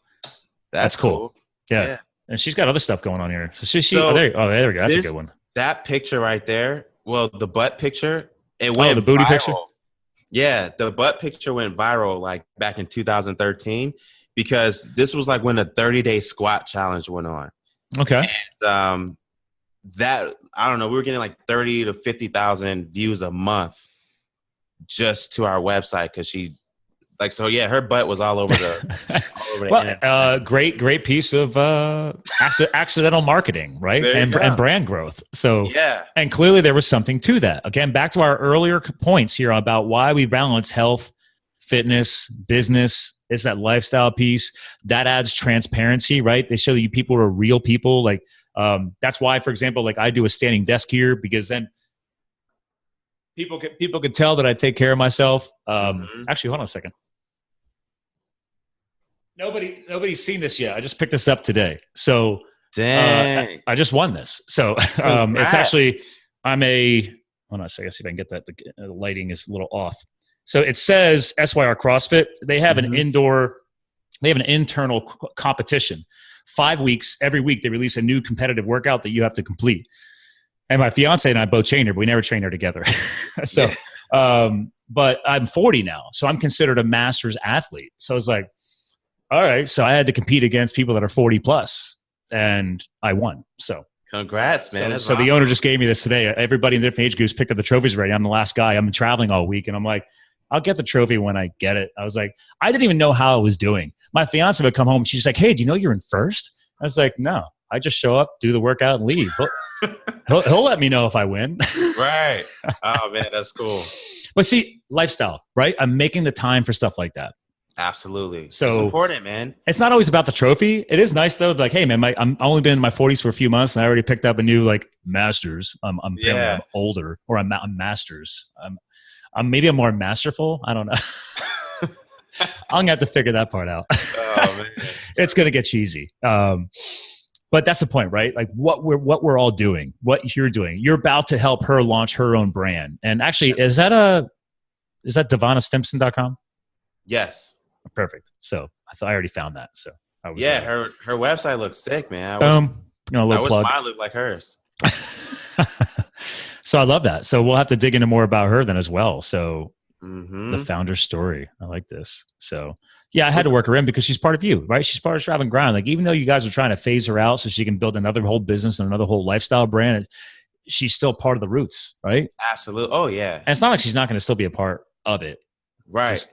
That's cool. Yeah. And she's got other stuff going on here. So there we go. That's a good one. That picture right there. Well, the butt picture, it went the booty viral. Picture? Yeah. The butt picture went viral like back in 2013 because this was like when the 30-day squat challenge went on. Okay. And that, I don't know, we were getting like 30 to 50,000 views a month just to our website because her butt was all over the great piece of accidental marketing, right? And brand growth. So yeah, and clearly there was something to that. Again, back to our earlier points here about why we balance health, fitness, business. It's that lifestyle piece that adds transparency, right? They show that you people are real people. Like that's why, for example, like I do a standing desk here because then people can tell that I take care of myself. Actually, hold on a second. Nobody's seen this yet. I just picked this up today. So dang, I just won this. So it's actually hold on a second. See if I can get that. The lighting is a little off. So it says SYR CrossFit. They have an internal competition. 5 weeks, every week they release a new competitive workout that you have to complete. And my fiance and I both trained her, but we never trained her together. So but I'm 40 now. So I'm considered a master's athlete. So I was like, all right. So I had to compete against people that are 40 plus, and I won. So congrats, man. So the owner just gave me this today. Everybody in different age groups picked up the trophies already. I'm the last guy. I'm traveling all week. And I'm like, I'll get the trophy when I get it. I was like, I didn't even know how I was doing. My fiance would come home and she's like, hey, do you know you're in first? I was like, no, I just show up, do the workout, and leave. He'll let me know if I win. Right. Oh, man, that's cool. But see, lifestyle, right? I'm making the time for stuff like that. Absolutely. So it's important, man. It's not always about the trophy. It is nice though. Like, hey man, I'm only been in my 40s for a few months and I already picked up a new like master's. I'm older, or I'm masters. Maybe I'm more masterful. I don't know. I'm gonna have to figure that part out. Oh man. It's gonna get cheesy. But that's the point, right? Like what we're all doing, what you're doing. You're about to help her launch her own brand. And actually, is that DivanaStimpson.com? Yes. Perfect. So I already found that. So I was, her website looks sick, man. A little plug. Mine look like hers. So I love that. So we'll have to dig into more about her then as well. So the founder story. I like this. So yeah, I had to work her in because she's part of you, right? She's part of Strive and Grind. Like even though you guys are trying to phase her out so she can build another whole business and another whole lifestyle brand, she's still part of the roots, right? Absolutely. Oh yeah. And it's not like she's not going to still be a part of it. Right. Just,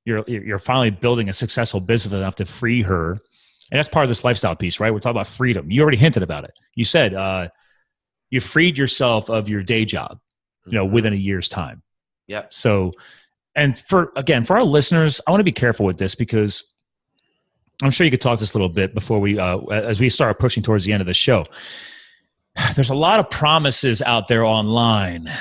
you're finally building a successful business enough to free her. And that's part of this lifestyle piece, right? We're talking about freedom. You already hinted about it. You said you freed yourself of your day job, within a year's time. Yeah. So, and for our listeners, I want to be careful with this because I'm sure you could talk this a little bit before we, as we start pushing towards the end of the show. There's a lot of promises out there online.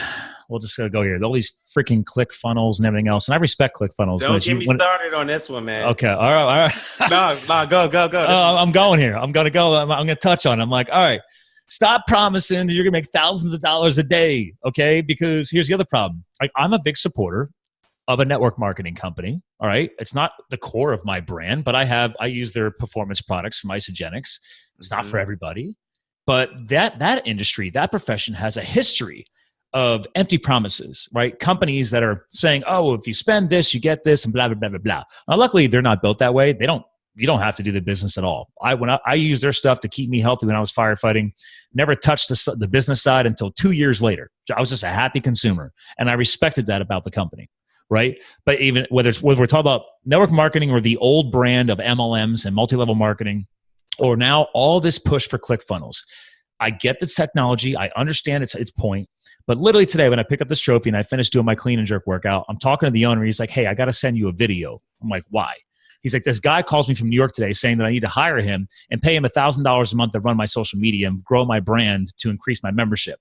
We'll just go here. All these freaking ClickFunnels and everything else. And I respect ClickFunnels. Don't get me started on this one, man. Okay. All right. No, go. I'm going here. I'm going to go. I'm going to touch on it. I'm like, all right, stop promising that you're going to make thousands of dollars a day. Okay. Because here's the other problem. I'm a big supporter of a network marketing company. All right. It's not the core of my brand, but I use their performance products from Isogenics. It's not for everybody, but that industry, that profession has a history of empty promises, right? Companies that are saying, oh, if you spend this, you get this, and blah, blah, blah, blah, blah. Now, luckily, they're not built that way. You don't have to do the business at all. I used their stuff to keep me healthy when I was firefighting, never touched the business side until 2 years later. I was just a happy consumer, and I respected that about the company, right? But even whether we're talking about network marketing or the old brand of MLMs and multi-level marketing, or now all this push for ClickFunnels, I get the technology. I understand its point. But literally today, when I picked up this trophy and I finished doing my clean and jerk workout, I'm talking to the owner. He's like, hey, I got to send you a video. I'm like, why? He's like, this guy calls me from New York today saying that I need to hire him and pay him $1,000 a month to run my social media and grow my brand to increase my membership.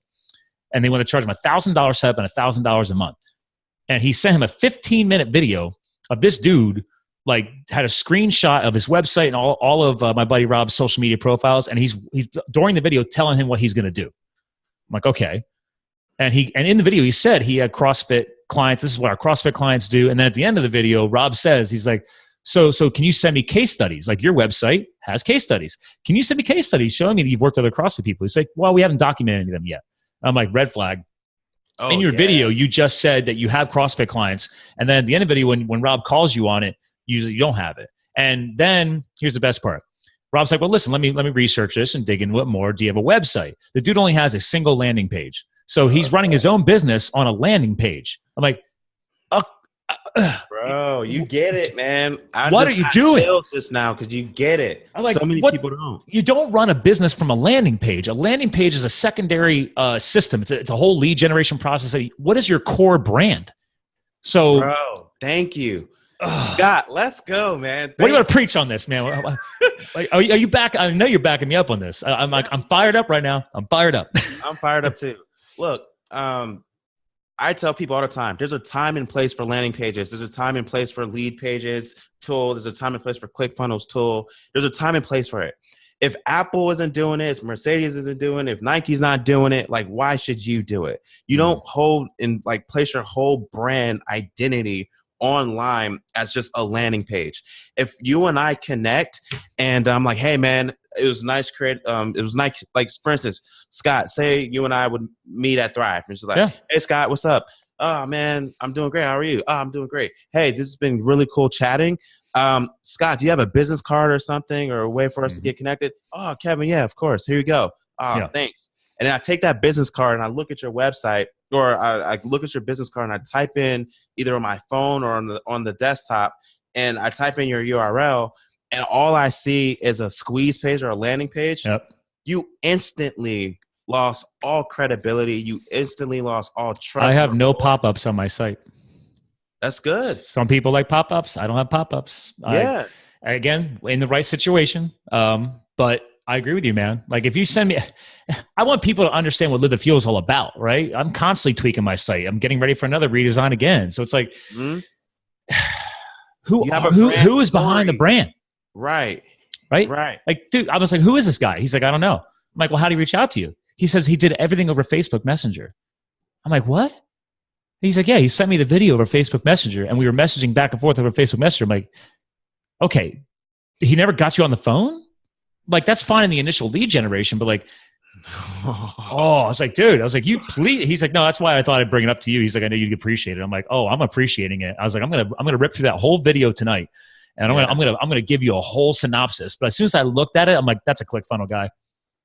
And they want to charge him $1,000 setup and $1,000 a month. And he sent him a 15-minute video of this dude, like had a screenshot of his website and all of my buddy Rob's social media profiles. And he's during the video telling him what he's going to do. I'm like, okay. And in the video, he said he had CrossFit clients. This is what our CrossFit clients do. And then at the end of the video, Rob says, he's like, so can you send me case studies? Like your website has case studies. Can you send me case studies showing me that you've worked with other CrossFit people? He's like, well, we haven't documented any of them yet. I'm like, red flag. Oh, in your video, you just said that you have CrossFit clients. And then at the end of the video, when Rob calls you on it, usually you don't have it. And then here's the best part. Rob's like, well, listen, let me research this and dig into it more. Do you have a website? The dude only has a single landing page. So he's running his own business on a landing page. I'm like, bro, you get it, man. What are you doing? Just now because you get it. I'm like, so many people don't. You don't run a business from a landing page. A landing page is a secondary system. It's a whole lead generation process. What is your core brand? So, bro, thank you. Scott, let's go, man. What do you want to preach on this, man? Are you back? I know you're backing me up on this. I'm fired up right now. I'm fired up. I'm fired up too. Look, I tell people all the time, there's a time and place for landing pages. There's a time and place for lead pages tool. There's a time and place for ClickFunnels tool. There's a time and place for it. If Apple isn't doing it, if Mercedes isn't doing it, if Nike's not doing it, like, why should you do it? You don't hold and like place your whole brand identity online as just a landing page. If you and I connect and I'm like, hey man, it was nice it was nice, like for instance, Scott, say you and I would meet at Thrive and she's like, hey Scott, what's up? Oh man, I'm doing great. How are you? Oh, I'm doing great. Hey, this has been really cool chatting. Scott, do you have a business card or something or a way for us to get connected? Oh, Kevin, yeah, of course. Here you go. Yeah. Thanks. And then I take that business card and I look at your website, or I look at your business card and I type in either on my phone or on the desktop, and I type in your URL, and all I see is a squeeze page or a landing page. Yep. You instantly lost all credibility. You instantly lost all trust. I have no pop-ups on my site. That's good. Some people like pop-ups. I don't have pop-ups. Yeah. Again, in the right situation. But I agree with you, man. Like if you send me, I want people to understand what Live the Fuel is all about, right? I'm constantly tweaking my site. I'm getting ready for another redesign again. So it's like, who is behind the brand? Right. Like, dude, I was like, who is this guy? He's like, I don't know. I'm like, well, how do you reach out to you? He says he did everything over Facebook Messenger. I'm like, what? He's like, yeah, he sent me the video over Facebook Messenger, and we were messaging back and forth over Facebook Messenger. I'm like, okay, he never got you on the phone? Like, that's fine in the initial lead generation, but like, I was like, dude, you please. He's like, no, that's why I thought I'd bring it up to you. He's like, I know you'd appreciate it. I'm like, oh, I'm appreciating it. I was like, I'm gonna rip through that whole video tonight, and I'm gonna give you a whole synopsis. But as soon as I looked at it, I'm like, that's a ClickFunnels guy.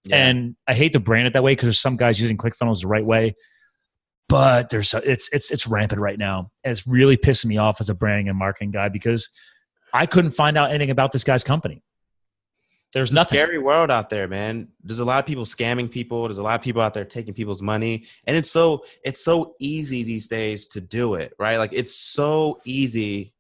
Yeah. And I hate to brand it that way because there's some guys using ClickFunnels the right way, but it's rampant right now, and it's really pissing me off as a branding and marketing guy because I couldn't find out anything about this guy's company. There's nothing. It's a scary world out there, man. There's a lot of people scamming people. There's a lot of people out there taking people's money, and it's so easy these days to do it, right? Like it's so easy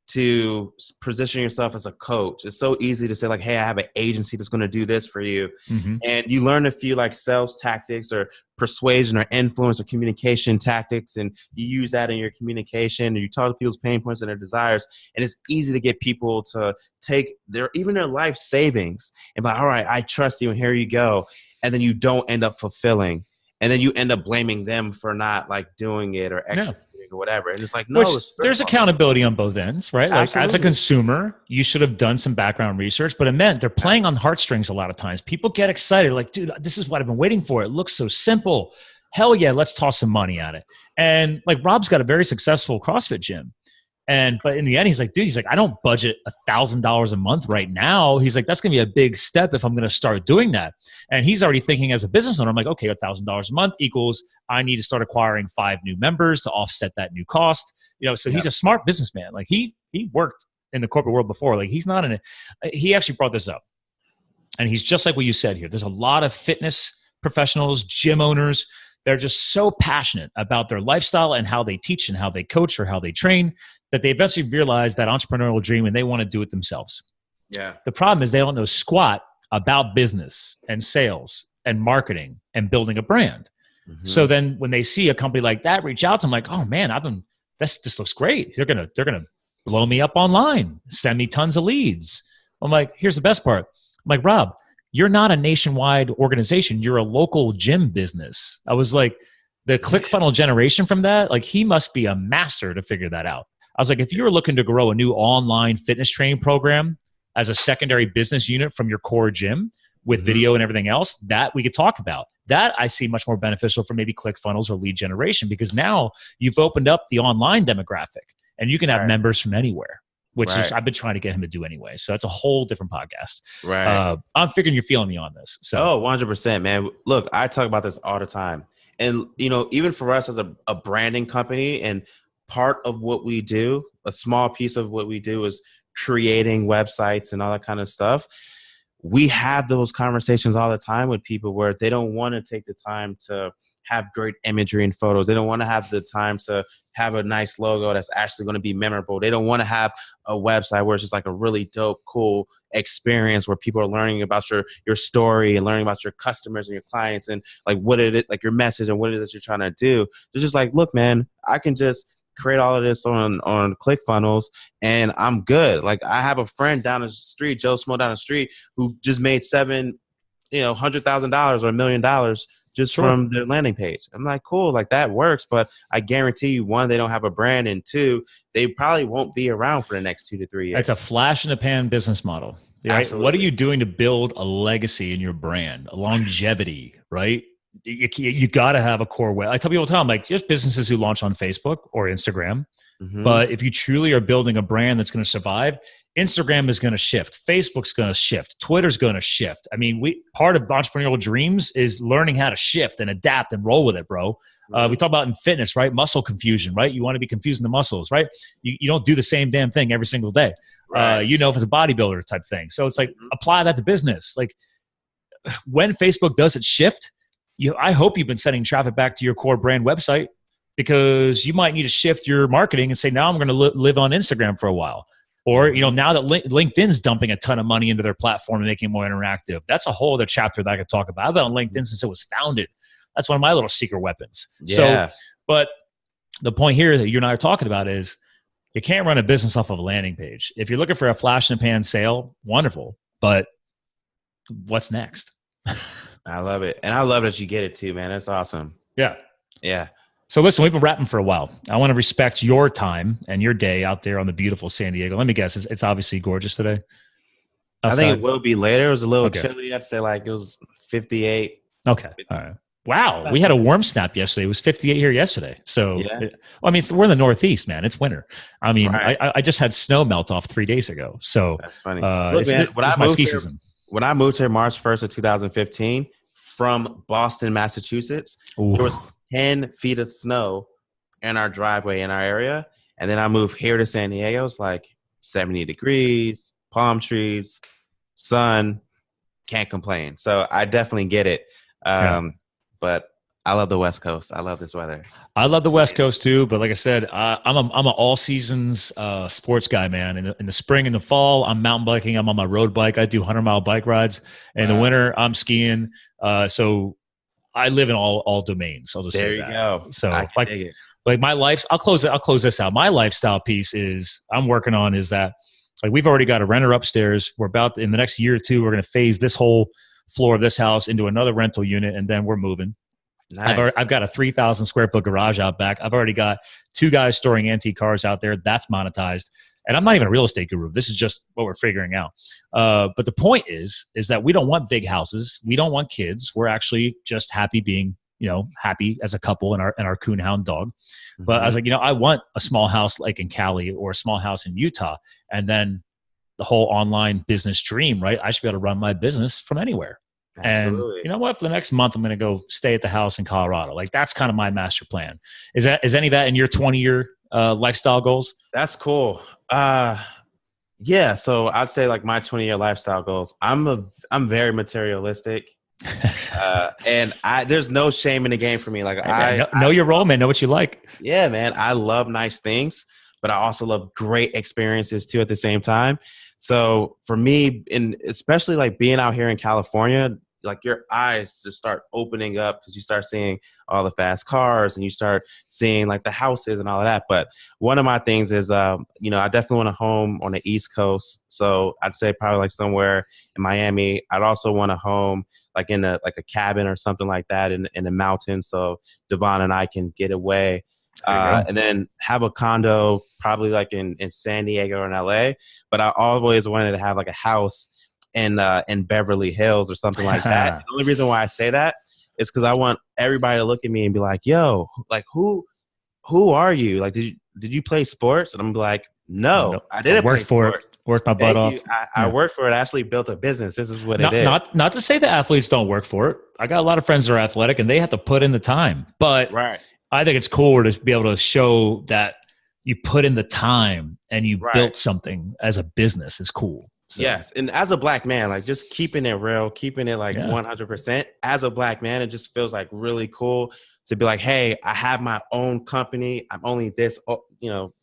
to position yourself as a coach. It's so easy to say like, hey, I have an agency that's going to do this for you. And you learn a few like sales tactics or persuasion or influence or communication tactics. And you use that in your communication and you talk to people's pain points and their desires. And it's easy to get people to take even their life savings and be like, all right, I trust you and here you go. And then you don't end up fulfilling. And then you end up blaming them for not like doing it or executing or whatever. And it's like, no, there's accountability on both ends, right? Like Absolutely. As a consumer, you should have done some background research, but it meant they're playing on heartstrings a lot of times. People get excited like, dude, this is what I've been waiting for. It looks so simple. Hell yeah, let's toss some money at it. And like Rob's got a very successful CrossFit gym. But in the end, he's like, I don't budget $1,000 a month right now. He's like, that's going to be a big step if I'm going to start doing that. And he's already thinking as a business owner, I'm like, okay, $1,000 a month equals I need to start acquiring 5 new members to offset that new cost. So he's a smart businessman. Like he worked in the corporate world before. Like he's not in it. He actually brought this up. And he's just like what you said here. There's a lot of fitness professionals, gym owners. They're just so passionate about their lifestyle and how they teach and how they coach or how they train that they eventually realize that entrepreneurial dream and they want to do it themselves. Yeah. The problem is they don't know squat about business and sales and marketing and building a brand. So then when they see a company like that reach out to them like, oh man, this looks great. They're going to blow me up online, send me tons of leads. I'm like, here's the best part. I'm like, Rob, you're not a nationwide organization. You're a local gym business. I was like, the ClickFunnels generation from that, like he must be a master to figure that out. I was like, if you were looking to grow a new online fitness training program as a secondary business unit from your core gym with video and everything else, that we could talk about. That I see much more beneficial for maybe ClickFunnels or lead generation because now you've opened up the online demographic and you can have members from anywhere, which is I've been trying to get him to do anyway. So that's a whole different podcast. Right. I'm figuring you're feeling me on this. So 100%, man. Look, I talk about this all the time. And, even for us as a branding company and part of what we do, a small piece of what we do is creating websites and all that kind of stuff. We have those conversations all the time with people where they don't want to take the time to have great imagery and photos. They don't want to have the time to have a nice logo that's actually going to be memorable. They don't want to have a website where it's just like a really dope, cool experience where people are learning about your story and learning about your customers and your clients and like what it is, like your message and what it is that you're trying to do. They're just like, look, man, I can just create all of this on ClickFunnels and I'm good. Like I have a friend down the street, Joe Smo down the street, who just made $100,000 or $1 million just from their landing page. I'm like, cool, like that works, but I guarantee you, 1, they don't have a brand, and 2, they probably won't be around for the next 2 to 3 years. It's a flash in the pan business model. Right? What are you doing to build a legacy in your brand, a longevity, right? you got to have a core web. I tell people all the time, like, just businesses who launch on Facebook or Instagram. Mm-hmm. But if you truly are building a brand that's going to survive, Instagram is going to shift. Facebook's going to shift. Twitter's going to shift. I mean, part of entrepreneurial dreams is learning how to shift and adapt and roll with it, bro. We talk about in fitness, right? Muscle confusion, right? You want to be confusing the muscles, right? You don't do the same damn thing every single day. Right. If it's a bodybuilder type thing. So it's like, apply that to business. Like, when Facebook does its shift, I hope you've been sending traffic back to your core brand website, because you might need to shift your marketing and say, now I'm going to live on Instagram for a while. Or, now that LinkedIn's dumping a ton of money into their platform and making it more interactive. That's a whole other chapter that I could talk about. I've been on LinkedIn since it was founded. That's one of my little secret weapons. Yeah. So, but the point here that you and I are talking about is, you can't run a business off of a landing page. If you're looking for a flash in the pan sale, wonderful. But what's next? I love it. And I love that you get it too, man. That's awesome. Yeah. Yeah. So listen, we've been rapping for a while. I want to respect your time and your day out there on the beautiful San Diego. Let me guess, it's obviously gorgeous today. Outside. I think it will be later. It was a little chilly. I'd say like it was 58. Okay. All right. Wow. We had a warm snap yesterday. It was 58 here yesterday. So, we're in the Northeast, man. It's winter. I mean, right. I just had snow melt off 3 days ago. So that's funny. Look, man, when I moved here March 1st of 2015 from Boston, Massachusetts, there was 10 feet of snow in our driveway in our area. And then I moved here to San Diego. It's like 70 degrees, palm trees, sun. Can't complain. So I definitely get it. But I love the West Coast. I love this weather. I love the West Coast too. But like I said, I'm an all seasons sports guy, man. In the spring and the fall, I'm mountain biking. I'm on my road bike. I do 100-mile bike rides. In the winter, I'm skiing. So I live in all domains. I'll just say that. There you go. So like my life, I'll close this out. My lifestyle piece I'm working on is that, like, we've already got a renter upstairs. We're about in the next year or two, we're going to phase this whole floor of this house into another rental unit, and then we're moving. Nice. I've got a 3,000 square foot garage out back. I've already got 2 guys storing antique cars out there. That's monetized. And I'm not even a real estate guru. This is just what we're figuring out. But the point is that we don't want big houses. We don't want kids. We're actually just happy being, happy as a couple and our coonhound dog. Mm-hmm. But I was like, I want a small house like in Cali or a small house in Utah. And then the whole online business dream, right? I should be able to run my business from anywhere. Absolutely. And you know what? For the next month, I'm going to go stay at the house in Colorado. Like, that's kind of my master plan. Is any of that in your 20-year lifestyle goals? That's cool. Yeah. So I'd say like my 20-year lifestyle goals. I'm very materialistic, and there's no shame in the game for me. Like, I know your role, man. Know what you like. Yeah, man. I love nice things, but I also love great experiences too at the same time. So for me, and especially like being out here in California, like your eyes just start opening up because you start seeing all the fast cars and you start seeing like the houses and all of that. But one of my things is, I definitely want a home on the East Coast. So I'd say probably like somewhere in Miami. I'd also want a home like in a cabin or something like that in the mountains. So Devon and I can get away. And then have a condo probably like in San Diego or in LA. But I always wanted to have like a house in Beverly Hills or something like that. The only reason why I say that is because I want everybody to look at me and be like, yo, like who are you? Like, did you play sports? And I'm like, no, I didn't play sports. Worked my butt off. I worked for it. I actually built a business. This is what it is. Not to say that athletes don't work for it. I got a lot of friends that are athletic and they have to put in the time. But right. I think it's cooler to be able to show that you put in the time and you built something as a business. It's cool. So. Yes. And as a black man, like just keeping it real, keeping it like 100%. As a black man, it just feels like really cool to be like, hey, I have my own company. I'm only this,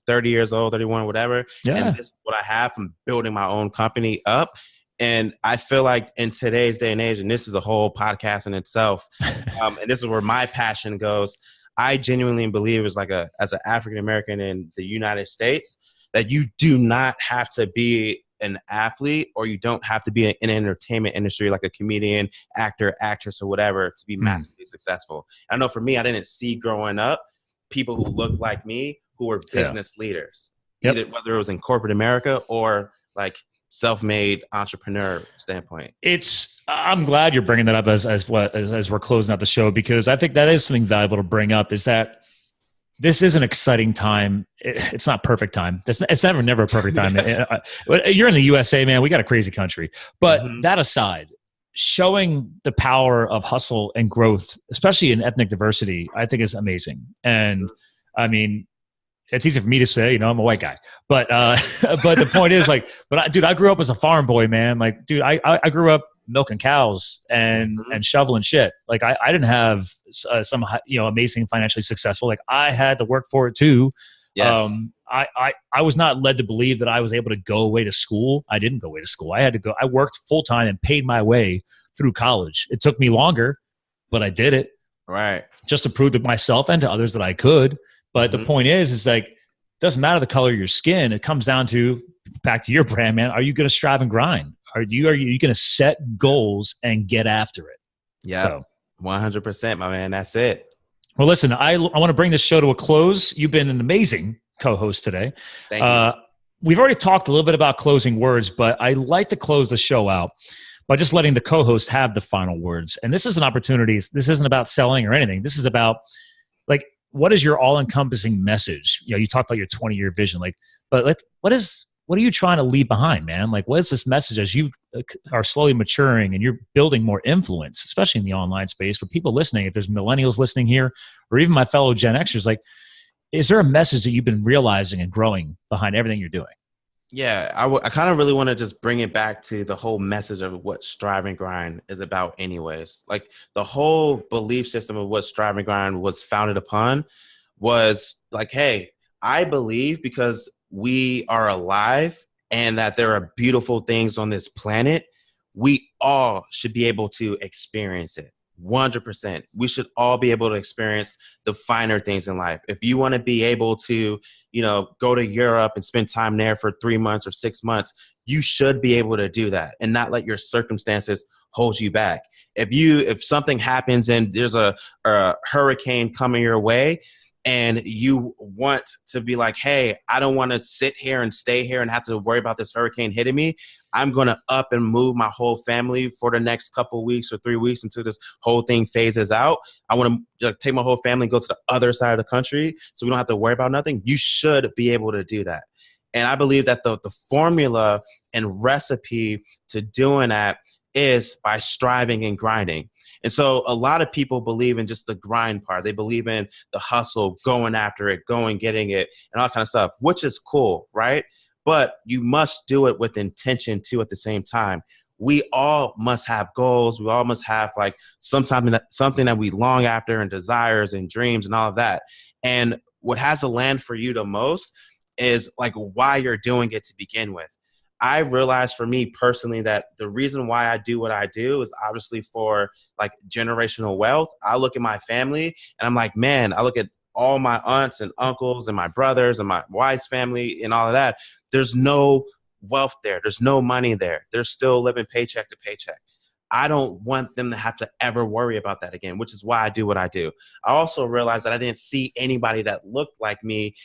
30 years old, 31, whatever. Yeah. And this is what I have from building my own company up. And I feel like in today's day and age, and this is a whole podcast in itself, and this is where my passion goes. I genuinely believe as an African-American in the United States, that you do not have to be an athlete or you don't have to be in the entertainment industry, like a comedian, actor, actress, or whatever, to be massively successful. I know for me, I didn't see growing up people who looked like me who were business leaders, either whether it was in corporate America or like self-made entrepreneur standpoint. It's I'm glad you're bringing that up as we're closing out the show, because I think that is something valuable to bring up, is that this is an exciting time. It's not perfect time. It's never a perfect time. You're in the USA, man. We got a crazy country. But that aside, showing the power of hustle and growth, especially in ethnic diversity, I think is amazing. And I mean, it's easy for me to say, I'm a white guy, but but the point is, like, dude, I grew up as a farm boy, man. Like, dude, I grew up milking cows and shoveling shit. Like, I didn't have some amazing financially successful. Like, I had to work for it too. Yes. I was not led to believe that I was able to go away to school. I didn't go away to school. I had to go. I worked full time and paid my way through college. It took me longer, but I did it. Right. Just to prove to myself and to others that I could. But the point is like, it doesn't matter the color of your skin. It comes down to, back to your brand, man. Are you going to strive and grind? Are you going to set goals and get after it? Yeah. So 100%, my man. That's it. Well, listen, I want to bring this show to a close. You've been an amazing co-host today. Thank you. We've already talked a little bit about closing words, but I like to close the show out by just letting the co-host have the final words. And this is an opportunity. This isn't about selling or anything. This is about, like, what is your all-encompassing message? You talk about your 20-year vision, but what are you trying to leave behind, man? Like, what is this message as you are slowly maturing and you're building more influence, especially in the online space, for people listening, if there's millennials listening here, or even my fellow Gen Xers, like, is there a message that you've been realizing and growing behind everything you're doing? Yeah, I kind of really want to just bring it back to the whole message of what Strive and Grind is about anyways. Like, the whole belief system of what Strive and Grind was founded upon was like, hey, I believe because we are alive and that there are beautiful things on this planet, we all should be able to experience it. 100%. We should all be able to experience the finer things in life. If you want to be able to, go to Europe and spend time there for 3 months or 6 months, you should be able to do that and not let your circumstances hold you back. If something happens and there's a hurricane coming your way, and you want to be like, hey, I don't want to sit here and stay here and have to worry about this hurricane hitting me. I'm going to up and move my whole family for the next couple of weeks or 3 weeks until this whole thing phases out. I want to take my whole family and go to the other side of the country so we don't have to worry about nothing. You should be able to do that. And I believe that the formula and recipe to doing that is by striving and grinding. And so a lot of people believe in just the grind part. They believe in the hustle, going after it, getting it, and all that kind of stuff, which is cool, right? But you must do it with intention too at the same time. We all must have goals. We all must have like something that we long after, and desires and dreams and all of that. And what has to land for you the most is like why you're doing it to begin with. I realized for me personally that the reason why I do what I do is obviously for like generational wealth. I look at my family and I'm like, man, I look at all my aunts and uncles and my brothers and my wife's family and all of that. There's no wealth there. There's no money there. They're still living paycheck to paycheck. I don't want them to have to ever worry about that again, which is why I do what I do. I also realized that I didn't see anybody that looked like me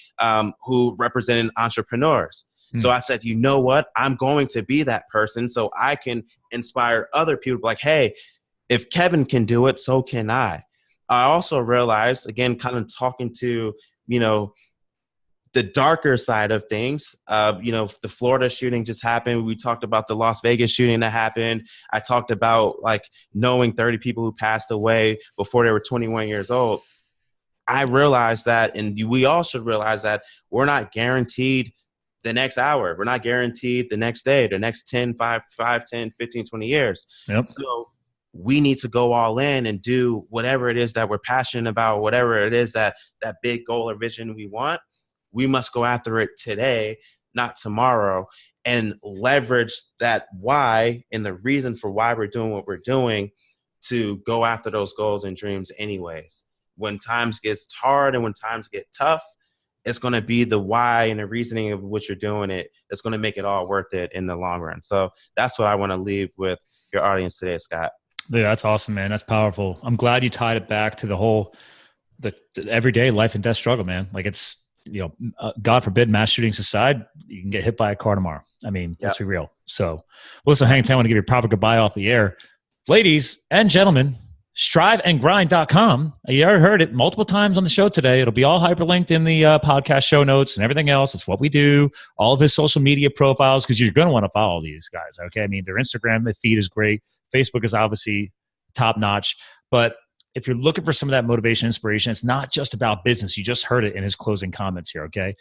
who represented entrepreneurs. So I said, you know what? I'm going to be that person so I can inspire other people like, hey, if Kevin can do it, so can I. I also realized, again, kind of talking to, the darker side of things, the Florida shooting just happened. We talked about the Las Vegas shooting that happened. I talked about like knowing 30 people who passed away before they were 21 years old. I realized that, and we all should realize that we're not guaranteed the next hour. We're not guaranteed the next day, the next 10, 5, 10, 15, 20 years. Yep. So we need to go all in and do whatever it is that we're passionate about, whatever it is that big goal or vision we want. We must go after it today, not tomorrow, and leverage that why and the reason for why we're doing what we're doing to go after those goals and dreams anyways. When times gets hard and when times get tough, it's going to be the why and the reasoning of what you're doing it's going to make it all worth it in the long run. So that's what I want to leave with your audience today, Scott. Yeah, that's awesome, man. That's powerful. I'm glad you tied it back to the whole, the everyday life and death struggle, man. Like it's, God forbid, mass shootings aside, you can get hit by a car tomorrow. I mean, let's be real. So, well, listen, Hank, I want to give you a proper goodbye off the air. ladies and gentlemen, striveandgrind.com. You already heard it multiple times on the show today. It'll be all hyperlinked in the podcast show notes and everything else. It's what we do. All of his social media profiles, because you're going to want to follow these guys. Okay, I mean, their Instagram feed is great. Facebook is obviously top notch. But if you're looking for some of that motivation, inspiration, it's not just about business. You just heard it in his closing comments here. Okay,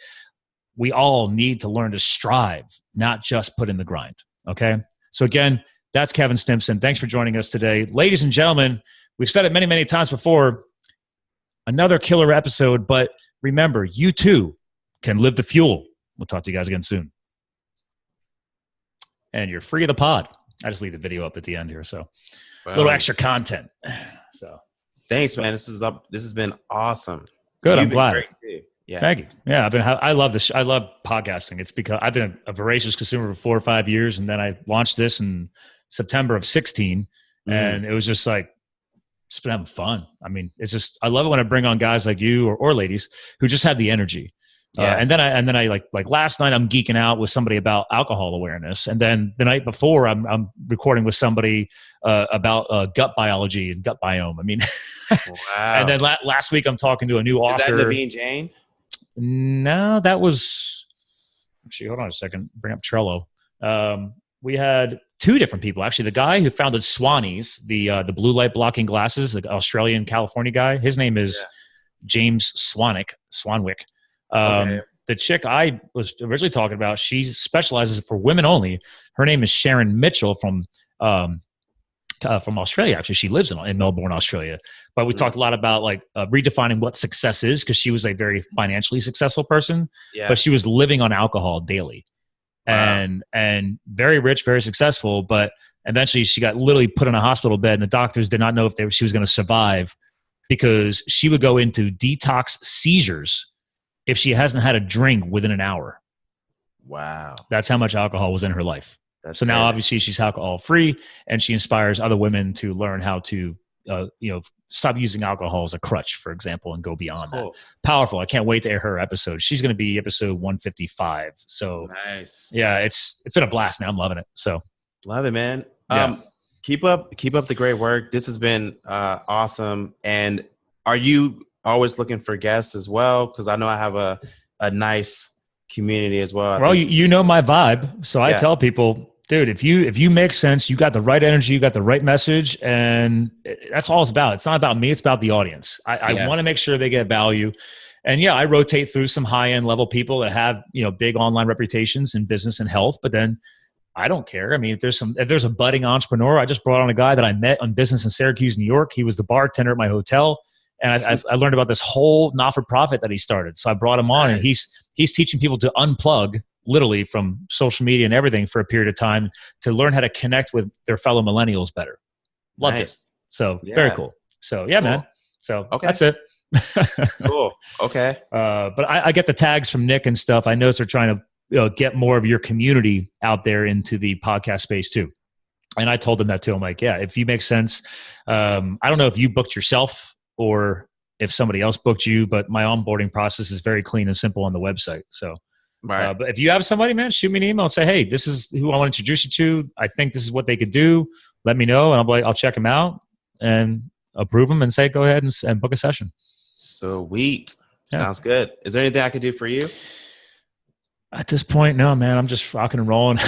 we all need to learn to strive, not just put in the grind. Okay, so again, that's Kevin Stimpson. Thanks for joining us today. Ladies and gentlemen, we've said it many, many times before, another killer episode, but remember, you too can live the fuel. We'll talk to you guys again soon. And you're free of the pod. I just leave the video up at the end here, so a little extra content. So thanks, man. This has been awesome. Good. I'm glad. Yeah. Thank you. Yeah, I love this. I love podcasting. It's because I've been a voracious consumer for 4 or 5 years, and then I launched this in September of 16, and it was just like, just been having fun. I mean, it's just, I love it when I bring on guys like you or ladies who just have the energy. Yeah. And then I like last night I'm geeking out with somebody about alcohol awareness, and then the night before I'm recording with somebody about gut biology and gut biome. I mean, wow. And then last week I'm talking to a new author. Is that Naveen Jain? No, that was actually. Hold on a second. Bring up Trello. We had 2 different people. Actually, the guy who founded Swannies, the blue light blocking glasses, the Australian California guy. His name is James Swanwick. Okay. The chick I was originally talking about, she specializes for women only. Her name is Sharon Mitchell from Australia. Actually, she lives in Melbourne, Australia. But we talked a lot about like redefining what success is, because she was a very financially successful person, but she was living on alcohol daily. Wow. And very rich, very successful, but eventually she got literally put in a hospital bed, and the doctors did not know if she was going to survive, because she would go into detox seizures if she hasn't had a drink within an hour. Wow. That's how much alcohol was in her life. So now obviously she's alcohol free, and she inspires other women to learn how to, stop using alcohol as a crutch, for example, and go beyond that. Powerful. I can't wait to air her episode. She's going to be episode 155. So nice. Yeah, it's been a blast, man. I'm loving it. So love it, man. Yeah. Keep up the great work. This has been awesome. And are you always looking for guests as well? Because I know I have a nice community as well. Well, you know my vibe. So I tell people, dude, if you make sense, you got the right energy, you got the right message, and that's all it's about. It's not about me, it's about the audience. I want to make sure they get value. And I rotate through some high-end level people that have, big online reputations in business and health, but then I don't care. I mean, if there's a budding entrepreneur, I just brought on a guy that I met on business in Syracuse, New York. He was the bartender at my hotel. And I learned about this whole not-for-profit that he started. So I brought him on, and he's teaching people to unplug literally from social media and everything for a period of time to learn how to connect with their fellow millennials better. Loved it. So very cool. So man. So that's it. Cool. Okay. But I get the tags from Nick and stuff. I notice they're trying to get more of your community out there into the podcast space too. And I told them that too. I'm like, if you make sense, I don't know if you booked yourself or if somebody else booked you, but my onboarding process is very clean and simple on the website. So, but if you have somebody, man, shoot me an email and say, hey, this is who I want to introduce you to. I think this is what they could do. Let me know. And I'll check them out and approve them and say, go ahead and book a session. Sweet. Sounds good. Is there anything I could do for you? At this point, no, man. I'm just rocking and rolling.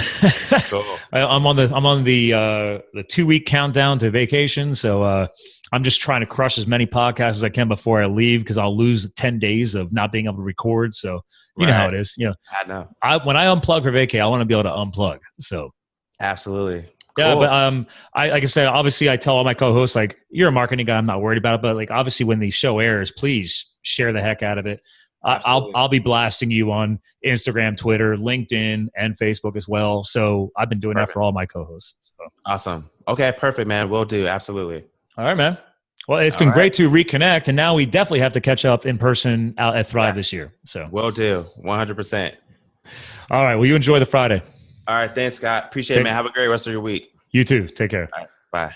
Cool. I'm on the 2-week countdown to vacation. So, I'm just trying to crush as many podcasts as I can before I leave, because I'll lose 10 days of not being able to record. So you know how it is. I know. When I unplug for vacay, I want to be able to unplug. So absolutely. Cool. Yeah, but like I said, obviously I tell all my co-hosts, like, you're a marketing guy, I'm not worried about it. But like, obviously when the show airs, please share the heck out of it. I'll be blasting you on Instagram, Twitter, LinkedIn, and Facebook as well. So I've been doing that for all my co-hosts. So. Awesome. Okay, perfect, man. Will do. Absolutely. All right, man. Well, it's been great to reconnect, and now we definitely have to catch up in person out at Thrive this year. So will do. 100%. All right. Well, you enjoy the Friday. All right. Thanks, Scott. Appreciate it, man. Have a great rest of your week. You too. Take care. All right. Bye.